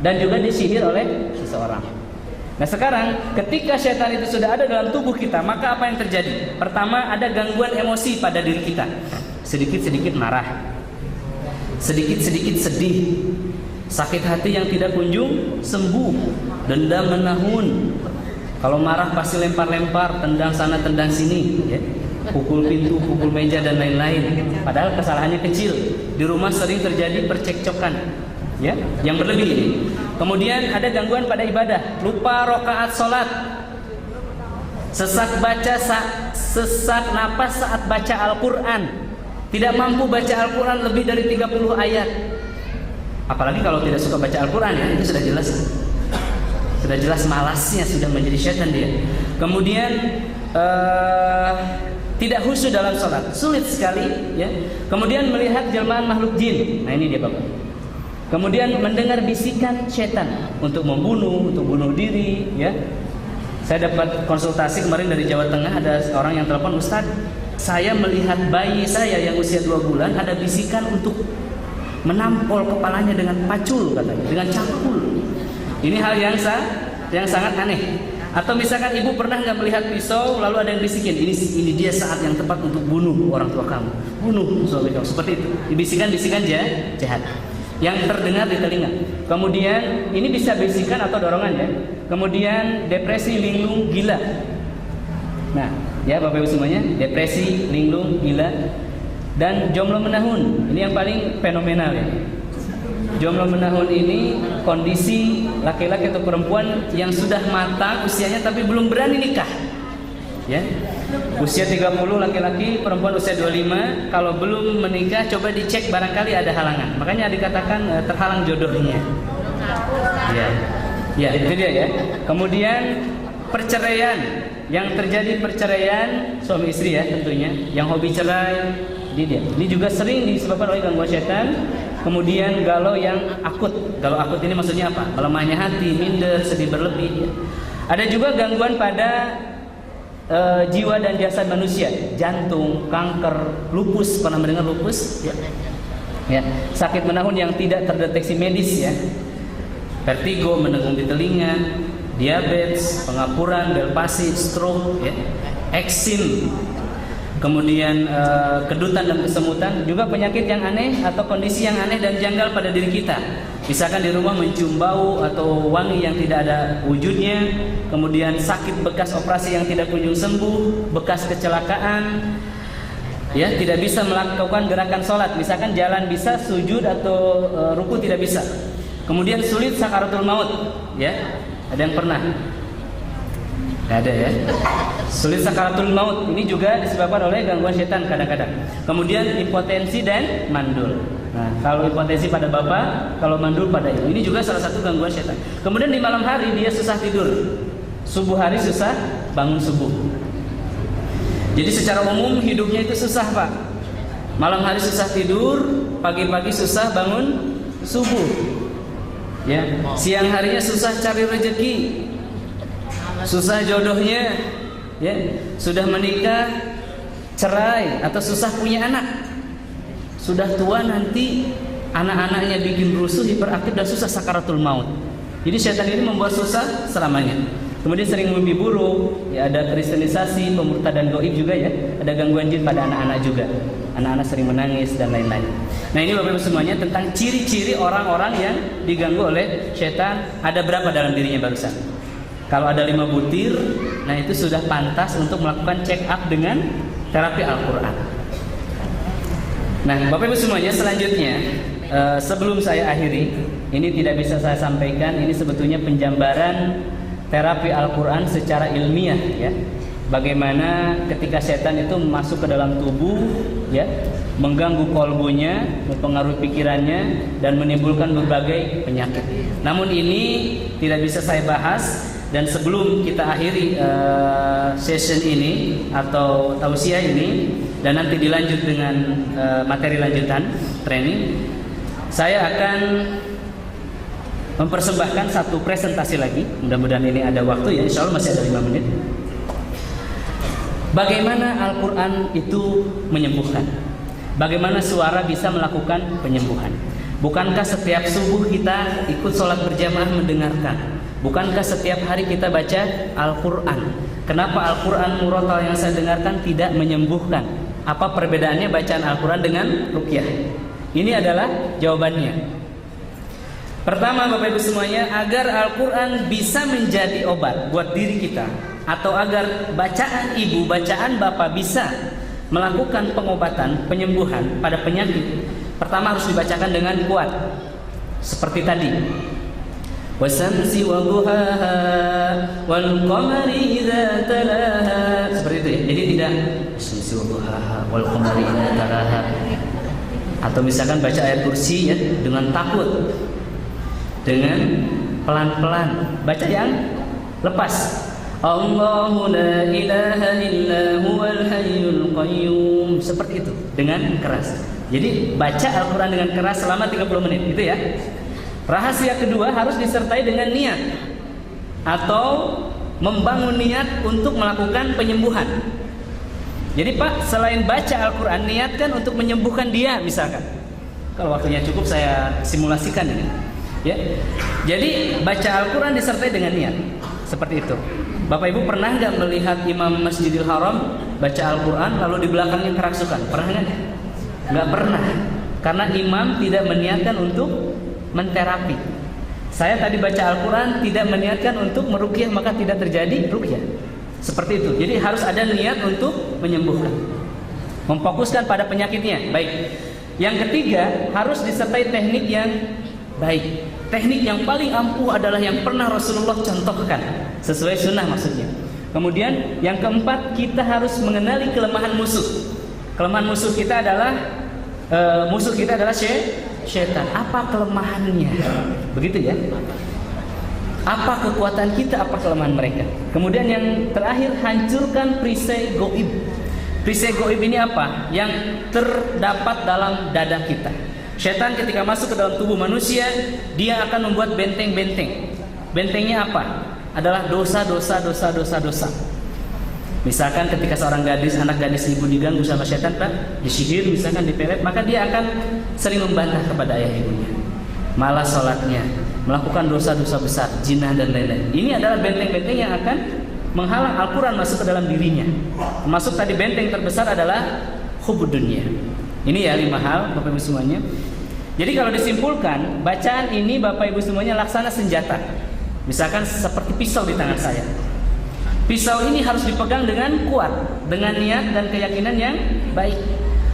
dan juga disihir oleh seseorang. Nah sekarang ketika setan itu sudah ada dalam tubuh kita, maka apa yang terjadi? Pertama, ada gangguan emosi pada diri kita. Sedikit-sedikit marah, sedikit-sedikit sedih, sakit hati yang tidak kunjung sembuh, dendam menahun. Kalau marah pasti lempar-lempar, tendang sana tendang sini ya. Pukul pintu, pukul meja dan lain-lain. Padahal kesalahannya kecil. Di rumah sering terjadi percekcokan, ya, yang berlebih ini. Kemudian ada gangguan pada ibadah, lupa rakaat sholat, sesak napas saat baca Al-Quran, tidak mampu baca Al-Quran lebih dari 30 ayat. Apalagi kalau tidak suka baca Al-Quran ya, itu sudah jelas malasnya sudah menjadi syaitan dia. Kemudian tidak khusyuk dalam sholat, sulit sekali ya. Kemudian melihat jelmaan makhluk jin. Nah ini dia Bapak. Kemudian mendengar bisikan setan untuk membunuh, untuk bunuh diri ya. Saya dapat konsultasi kemarin dari Jawa Tengah, ada orang yang telepon, Ustaz, saya melihat bayi saya yang usia 2 bulan ada bisikan untuk menampol kepalanya dengan pacul, katanya, dengan cakul. Ini hal yang sangat aneh. Atau misalkan ibu pernah nggak melihat pisau lalu ada yang bisikin, ini dia saat yang tepat untuk bunuh orang tua kamu, bunuh suami kamu, seperti itu. Bisikan-bisikan jahat yang terdengar di telinga. Kemudian ini bisa bisikan atau dorongan ya. Kemudian depresi, linglung, gila. Nah, ya Bapak Ibu semuanya, depresi, linglung, gila, dan jomblo menahun. Ini yang paling fenomenal ya. Jomblo menahun ini kondisi laki-laki atau perempuan yang sudah matang usianya tapi belum berani nikah. Ya. Usia 30 laki-laki, perempuan usia 25, kalau belum menikah coba dicek barangkali ada halangan. Makanya dikatakan terhalang jodohnya. Ya. Ya, itu dia ya. Kemudian perceraian, yang terjadi perceraian suami istri ya tentunya, yang hobi cerai, dia. Ini juga sering disebabkan oleh gangguan setan. Kemudian galau yang akut. Galau akut ini maksudnya apa? Melemahnya hati, minder, sedih berlebih ya. Ada juga gangguan pada jiwa dan jasad manusia, jantung, kanker, lupus. Pernah mendengar lupus? Ya. Sakit menahun yang tidak terdeteksi medis ya. Vertigo, mendengung di telinga, diabetes, pengapuran, delpasi, stroke, ya. Eksim. Kemudian kedutan dan kesemutan, juga penyakit yang aneh atau kondisi yang aneh dan janggal pada diri kita. Misalkan di rumah mencium bau atau wangi yang tidak ada wujudnya, kemudian sakit bekas operasi yang tidak kunjung sembuh, bekas kecelakaan, ya, tidak bisa melakukan gerakan sholat, misalkan jalan bisa, sujud atau ruku tidak bisa. Kemudian sulit sakaratul maut, ya, ada yang pernah? Nggak ada ya. Sulit sakaratul maut ini juga disebabkan oleh gangguan setan kadang-kadang. Kemudian impotensi dan mandul. Nah, kalau impotensi pada bapak, kalau mandul pada ibu. Ini juga salah satu gangguan setan. Kemudian di malam hari dia susah tidur. Subuh hari susah bangun subuh. Jadi secara umum hidupnya itu susah, Pak. Malam hari susah tidur, pagi-pagi susah bangun subuh. Ya, siang harinya susah cari rezeki. Susah jodohnya. Ya, sudah menikah, cerai atau susah punya anak. Sudah tua nanti anak-anaknya bikin rusuh, hiperaktif dan susah sakaratul maut. Jadi setan ini membuat susah selamanya. Kemudian sering mimpi buruk, ya ada kristenisasi, pemurtadan gaib juga ya. Ada gangguan jin pada anak-anak juga. Anak-anak sering menangis dan lain-lain. Nah, ini Bapak Ibu semuanya tentang ciri-ciri orang-orang yang diganggu oleh setan. Ada berapa dalam dirinya barusan? Kalau ada 5 butir, nah itu sudah pantas untuk melakukan check up dengan terapi Al-Quran. Nah, Bapak Ibu semuanya, selanjutnya sebelum saya akhiri, ini tidak bisa saya sampaikan. Ini sebetulnya penjambaran terapi Al-Quran secara ilmiah, ya. Bagaimana ketika setan itu masuk ke dalam tubuh, ya, mengganggu kolbunya, mempengaruhi pikirannya, dan menimbulkan berbagai penyakit. Namun ini tidak bisa saya bahas. Dan sebelum kita akhiri session ini atau tausiah ini, dan nanti dilanjut dengan materi lanjutan training, saya akan mempersembahkan satu presentasi lagi. Mudah-mudahan ini ada waktu, ya, insya Allah masih ada 5 menit. Bagaimana Al-Quran itu menyembuhkan? Bagaimana suara bisa melakukan penyembuhan? Bukankah setiap subuh kita ikut sholat berjamaah mendengarkan? Bukankah setiap hari kita baca Al-Quran? Kenapa Al-Quran murotal yang saya dengarkan tidak menyembuhkan? Apa perbedaannya bacaan Al-Quran dengan ruqyah? Ini adalah jawabannya. Pertama, Bapak Ibu semuanya, agar Al-Quran bisa menjadi obat buat diri kita, atau agar bacaan ibu, bacaan bapak bisa melakukan pengobatan, penyembuhan pada penyakit, pertama harus dibacakan dengan kuat. Seperti tadi, wasamsi wa duhaha wal qamari idza talaha. Seperti itu ya. Jadi tidak wasamsi wa duhaha wal qamari idza talaha. Atau misalkan baca ayat kursi, ya, dengan takut, dengan pelan-pelan, baca yang lepas. Allahu la ilaha illa huwal hayyul qayyum. Seperti itu, dengan keras. Jadi baca Al-Quran dengan keras selama 30 menit, itu ya. Rahasia kedua harus disertai dengan niat atau membangun niat untuk melakukan penyembuhan. Jadi Pak, selain baca Al-Quran, niatkan untuk menyembuhkan dia misalkan. Kalau waktunya cukup saya simulasikan ini, ya. Jadi baca Al-Quran disertai dengan niat, seperti itu. Bapak Ibu pernah nggak melihat Imam Masjidil Haram baca Al-Quran lalu di belakangnya kerasukan? Pernah nggak? Nggak pernah, karena imam tidak meniatkan untuk menterapi. Saya tadi baca Al-Quran tidak meniatkan untuk meruqyah, maka tidak terjadi ruqyah. Seperti itu. Jadi harus ada niat untuk menyembuhkan, memfokuskan pada penyakitnya. Baik. Yang ketiga, harus disertai teknik yang baik. Teknik yang paling ampuh adalah yang pernah Rasulullah contohkan, sesuai sunnah maksudnya. Kemudian yang keempat, kita harus mengenali kelemahan musuh. Kelemahan musuh kita adalah syaitan. Apa kelemahannya? Begitu ya. Apa kekuatan kita, apa kelemahan mereka. Kemudian yang terakhir, hancurkan perisai goib. Perisai goib ini apa? Yang terdapat dalam dada kita. Syaitan ketika masuk ke dalam tubuh manusia, dia akan membuat benteng-benteng. Bentengnya apa? Adalah dosa-dosa. Misalkan ketika seorang gadis, anak gadis ibu diganggu sama syaitan, Pak, disihir, misalkan dipelet, maka dia akan sering membantah kepada ayah ibunya, malas sholatnya, melakukan dosa-dosa besar, jinah dan lain-lain. Ini adalah benteng-benteng yang akan menghalang Al-Quran masuk ke dalam dirinya. Termasuk tadi benteng terbesar adalah hubud dunia. Ini ya 5 hal, Bapak Ibu semuanya. Jadi kalau disimpulkan, bacaan ini Bapak Ibu semuanya laksana senjata. Misalkan seperti pisau di tangan saya. Pisau ini harus dipegang dengan kuat, dengan niat dan keyakinan yang baik.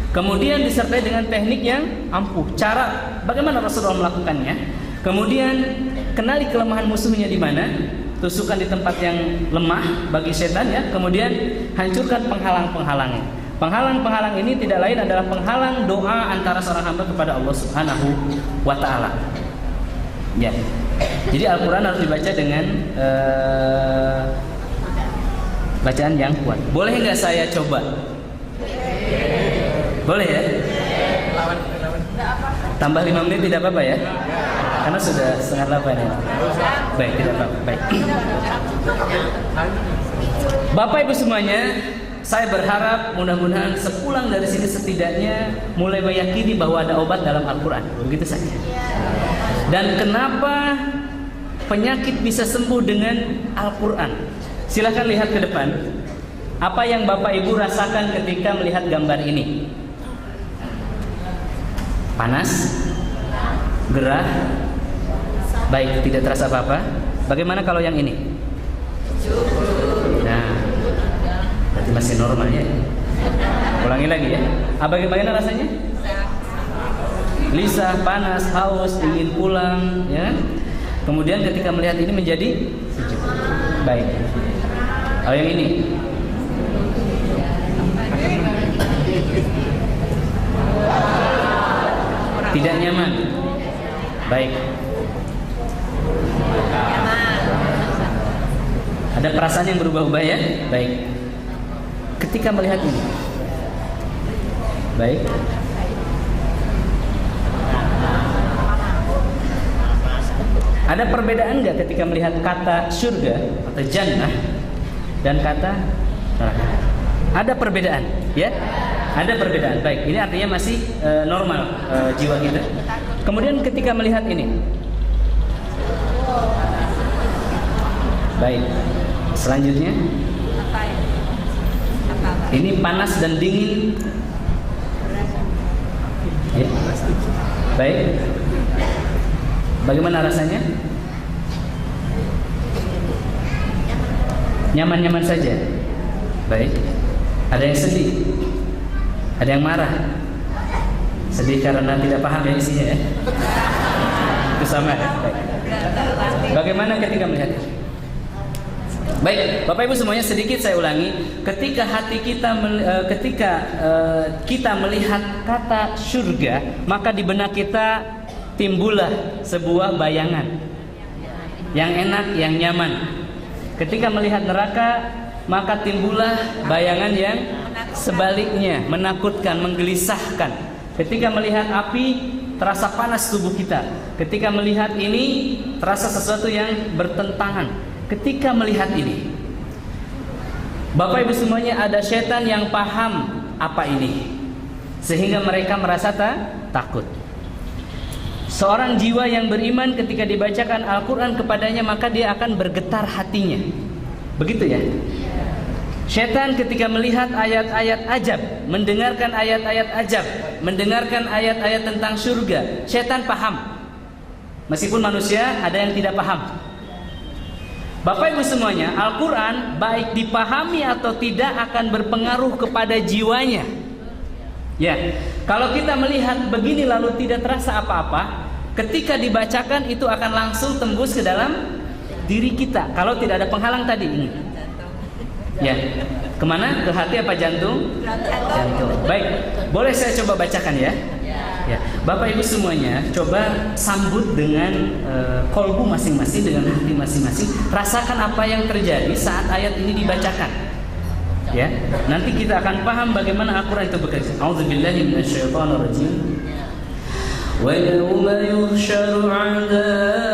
Kemudian disertai dengan teknik yang ampuh. Cara bagaimana Rasulullah melakukannya. Kemudian kenali kelemahan musuhnya di mana, tusukkan di tempat yang lemah bagi setan, ya. Kemudian hancurkan penghalang-penghalangnya. Penghalang-penghalang ini tidak lain adalah penghalang doa antara seorang hamba kepada Allah Subhanahu wa Ta'ala. Ya. Jadi Al-Quran harus dibaca dengan bacaan yang kuat. Boleh nggak saya coba? Boleh ya? Tambah 5 menit tidak apa-apa ya? Karena sudah 7:30 ya. Baik, tidak apa-apa. Baik. Bapak Ibu semuanya, saya berharap mudah-mudahan sepulang dari sini setidaknya mulai meyakini bahwa ada obat dalam Al-Quran. Begitu saja. Dan kenapa penyakit bisa sembuh dengan Al-Quran? Silahkan lihat ke depan. Apa yang Bapak Ibu rasakan ketika melihat gambar ini? Panas? Gerah? Baik, tidak terasa apa-apa. Bagaimana kalau yang ini? Nah, berarti masih normal ya. Ulangi lagi ya. Bagaimana rasanya? Lisah, panas, haus, ingin pulang, ya. Kemudian ketika melihat ini menjadi sejuk. Baik. Kalau yang ini? Tidak nyaman. Baik. Ada perasaan yang berubah-ubah ya? Baik. Ketika melihat ini. Baik. Ada perbedaan nggak ketika melihat kata surga atau jannah dan kata neraka? Ada perbedaan, ya? Ada perbedaan. Baik, ini artinya masih normal jiwa kita. Kemudian ketika melihat ini, baik. Selanjutnya, ini panas dan dingin. Ya. Baik. Bagaimana rasanya? Nyaman-nyaman saja. Baik. Ada yang sedih, ada yang marah. Sedih karena tidak paham ya isinya ya. Itu sama. Baik. Bagaimana ketika melihat? Baik, Bapak Ibu semuanya, sedikit saya ulangi. Ketika hati kita kita melihat kata surga, maka di benak kita timbullah sebuah bayangan yang enak, yang nyaman. Ketika melihat neraka, maka timbullah bayangan yang sebaliknya, menakutkan, menggelisahkan. Ketika melihat api, terasa panas tubuh kita. Ketika melihat ini, terasa sesuatu yang bertentangan. Ketika melihat ini, Bapak Ibu semuanya, ada setan yang paham apa ini, sehingga mereka merasa takut. Seorang jiwa yang beriman ketika dibacakan Al-Quran kepadanya, maka dia akan bergetar hatinya. Begitu ya. Setan ketika melihat ayat-ayat ajab, mendengarkan ayat-ayat ajab, mendengarkan ayat-ayat tentang surga, setan paham. Meskipun manusia ada yang tidak paham. Bapak Ibu semuanya, Al-Quran baik dipahami atau tidak akan berpengaruh kepada jiwanya. Ya, kalau kita melihat begini lalu tidak terasa apa-apa, ketika dibacakan itu akan langsung tembus ke dalam diri kita. Kalau tidak ada penghalang tadi ini. Ya, kemana? Ke hati apa jantung? Jantung. Baik, boleh saya coba bacakan ya? Ya, Bapak Ibu semuanya, coba sambut dengan kolbu masing-masing, dengan hati masing-masing. Rasakan apa yang terjadi saat ayat ini dibacakan. Ya, nanti kita akan paham bagaimana Al-Quran itu bekerja. A'udzubillahi minasyaitonirrajim. Wa yawma yuhsyaru a'da'ullahi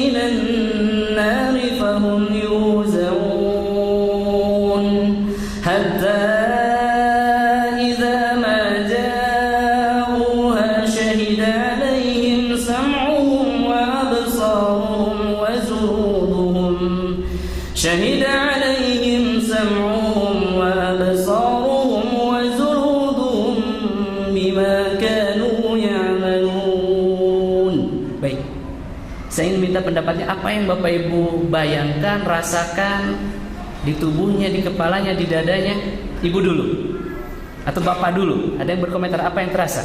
ilan nari fahum yuzaun hatta شهد عليهم سمعهم وأبصارهم وجلودهم بما كانوا يعملون. Baik, saya ingin minta pendapatnya. Apa yang Bapak Ibu bayangkan, rasakan di tubuhnya, di kepalanya, di dadanya? Ibu dulu atau Bapak dulu? Ada yang berkomentar apa yang terasa?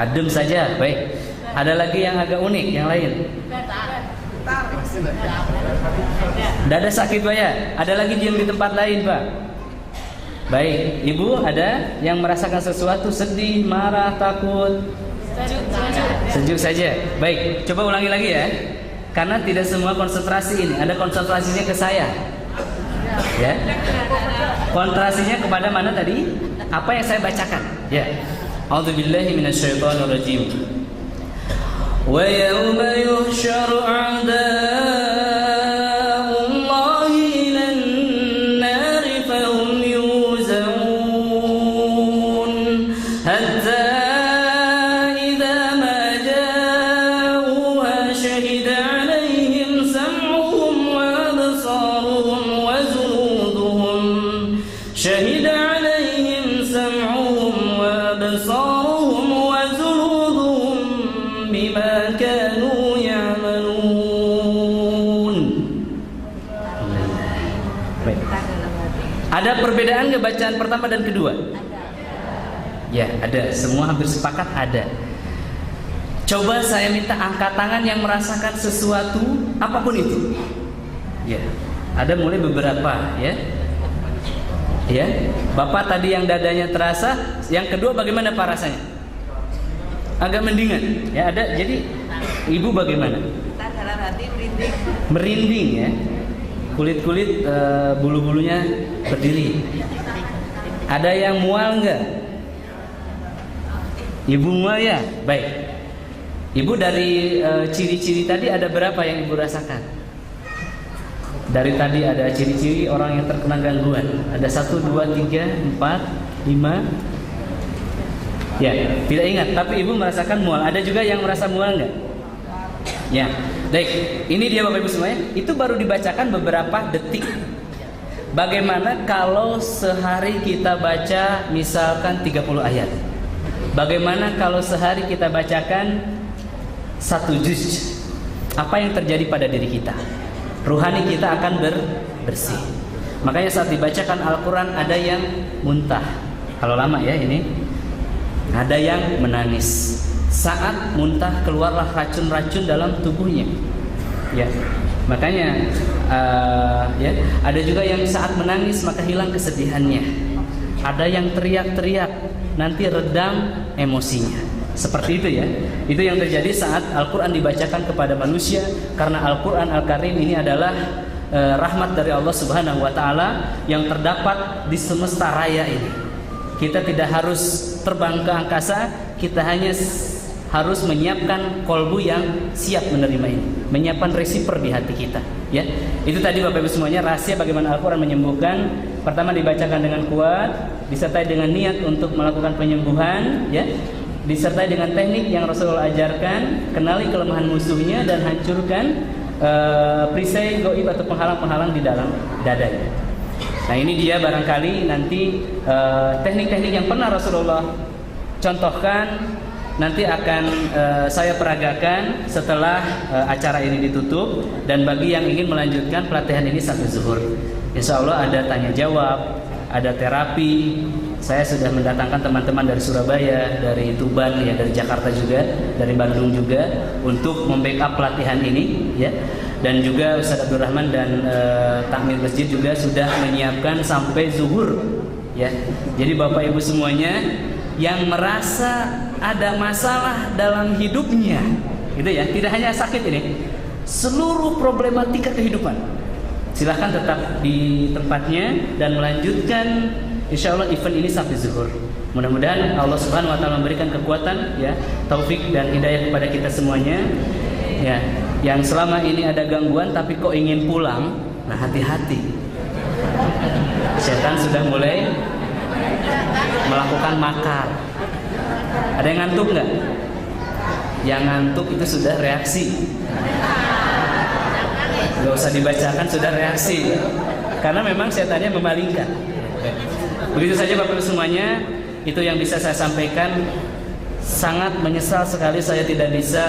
Adem saja. Baik. Ada lagi yang agak unik, yang lain? Dada sakit Pak ya? Ada lagi diam di tempat lain Pak? Baik, Ibu ada yang merasakan sesuatu sedih, marah, takut? Sejuk saja. Baik, coba ulangi lagi ya. Karena tidak semua konsentrasi ini, ada konsentrasinya ke saya. Ya. Konsentrasinya kepada mana tadi? Apa yang saya bacakan? Ya. A'udzubillahi minasyaitonirrajim. Wa yauma yuhsyaru a'da'ullahi ilan nari fahum yuzaun hatta idza ma ja'uha shahida 'alaihim sam'uhum wa absaruhum wa juluduhum shahida 'alaihim sam'uhum wa absaruhum wa juluduhum bima kanu ya'malun. Baik. Ada perbedaan nggak bacaan pertama dan kedua? Ya, ada. Semua hampir sepakat ada. Coba saya minta angkat tangan yang merasakan sesuatu apapun itu. Ya, ada mulai beberapa ya. Ya, Bapak tadi yang dadanya terasa, yang kedua bagaimana Pak rasanya? Agak mendingan. Ya, ada. Jadi Ibu bagaimana? Dalam hati merinding. Merinding ya. Kulit-kulit bulu-bulunya berdiri. Ada yang mual nggak? Ibu mual ya? Baik. Ibu dari ciri-ciri tadi ada berapa yang Ibu rasakan? Dari tadi ada ciri-ciri orang yang terkena gangguan. Ada 1, 2, 3, 4, 5. Ya, tidak ingat. Tapi Ibu merasakan mual. Ada juga yang merasa mual nggak? Ya, baik. Ini dia Bapak Ibu semuanya. Itu baru dibacakan beberapa detik. Bagaimana kalau sehari kita baca misalkan 30 ayat? Bagaimana kalau sehari kita bacakan 1 juz? Apa yang terjadi pada diri kita? Ruhani kita akan bersih. Makanya saat dibacakan Al-Quran ada yang muntah. Kalau lama ya ini. Ada yang menangis. Saat muntah keluarlah racun-racun dalam tubuhnya. Ya, makanya ya, ada juga yang saat menangis maka hilang kesedihannya. Ada yang teriak-teriak, nanti redam emosinya. Seperti itu ya. Itu yang terjadi saat Al-Quran dibacakan kepada manusia. Karena Al-Quran Al-Karim ini adalah rahmat dari Allah Subhanahu wa Ta'ala yang terdapat di semesta raya ini. Kita tidak harus terbang ke angkasa, kita hanya harus menyiapkan kolbu yang siap menerima ini, menyiapkan receiver di hati kita. Ya, itu tadi Bapak Ibu semuanya rahasia bagaimana Al-Quran menyembuhkan. Pertama dibacakan dengan kuat, disertai dengan niat untuk melakukan penyembuhan. Ya, disertai dengan teknik yang Rasulullah ajarkan, kenali kelemahan musuhnya dan hancurkan perisai goib atau penghalang-penghalang di dalam dadanya. Nah ini dia barangkali nanti teknik-teknik yang pernah Rasulullah contohkan nanti akan saya peragakan setelah acara ini ditutup. Dan bagi yang ingin melanjutkan pelatihan ini sampai zuhur, insya Allah ada tanya jawab, ada terapi. Saya sudah mendatangkan teman-teman dari Surabaya, dari Tuban, ya dari Jakarta juga, dari Bandung juga untuk membackup pelatihan ini, ya. Dan juga Ustaz Abdul Rahman dan Takmir Masjid juga sudah menyiapkan sampai zuhur, ya. Jadi Bapak Ibu semuanya yang merasa ada masalah dalam hidupnya, gitu ya, tidak hanya sakit ini, seluruh problematika kehidupan, silahkan tetap di tempatnya dan melanjutkan. Insya Allah event ini sampai zuhur. Mudah-mudahan Allah Subhanahu Wa Taala memberikan kekuatan, ya, taufik dan hidayah kepada kita semuanya. Ya, yang selama ini ada gangguan tapi kok ingin pulang, nah hati-hati. Setan sudah mulai melakukan makar. Ada yang ngantuk nggak? Yang ngantuk itu sudah reaksi. Gak usah dibacakan, sudah reaksi. Karena memang setannya memalingkan. Begitu saja Bapak Ibu semuanya, itu yang bisa saya sampaikan. Sangat menyesal sekali saya tidak bisa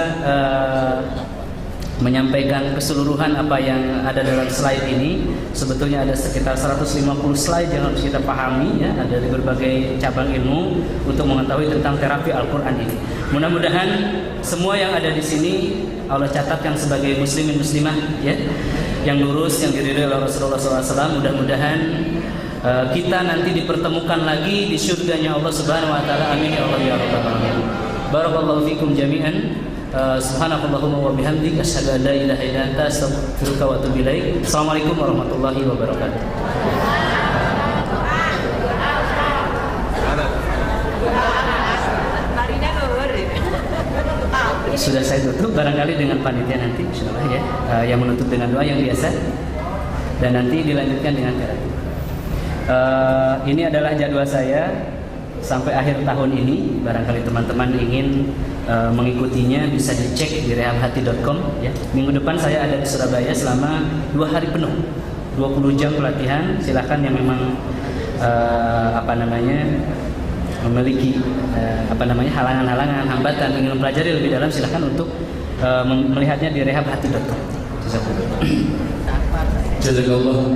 menyampaikan keseluruhan apa yang ada dalam slide ini. Sebetulnya ada sekitar 150 slide yang harus kita pahami, ya, ada dari berbagai cabang ilmu untuk mengetahui tentang terapi Al-Quran ini. Mudah-mudahan semua yang ada di sini Allah catatkan sebagai muslimin muslimah, ya, yang lurus, yang diridhoi oleh Rasulullah SAW. Mudah-mudahan kita nanti dipertemukan lagi di surganya Allah Subhanahu wa taala. Amin ya Allah ya rabbal alamin. Barakallahu fikum jami'an. Subhanakallahumma wa bihamdik asyhadu an la ilaha illa anta astaghfiruka wa atubu ilaik. Assalamualaikum warahmatullahi wabarakatuh. Sudah saya tutup, barangkali dengan panitia nanti insyaallah ya, yang menutup dengan doa yang biasa dan nanti dilanjutkan dengan terapi. Ini adalah jadwal saya sampai akhir tahun ini. Barangkali teman-teman ingin mengikutinya bisa dicek di rehabhati.com ya. Minggu depan saya ada di Surabaya selama 2 hari penuh, 20 jam pelatihan. Silakan yang memang memiliki halangan-halangan, hambatan, ingin mempelajari lebih dalam, silakan untuk melihatnya di rehabhati.com. Jazakallah.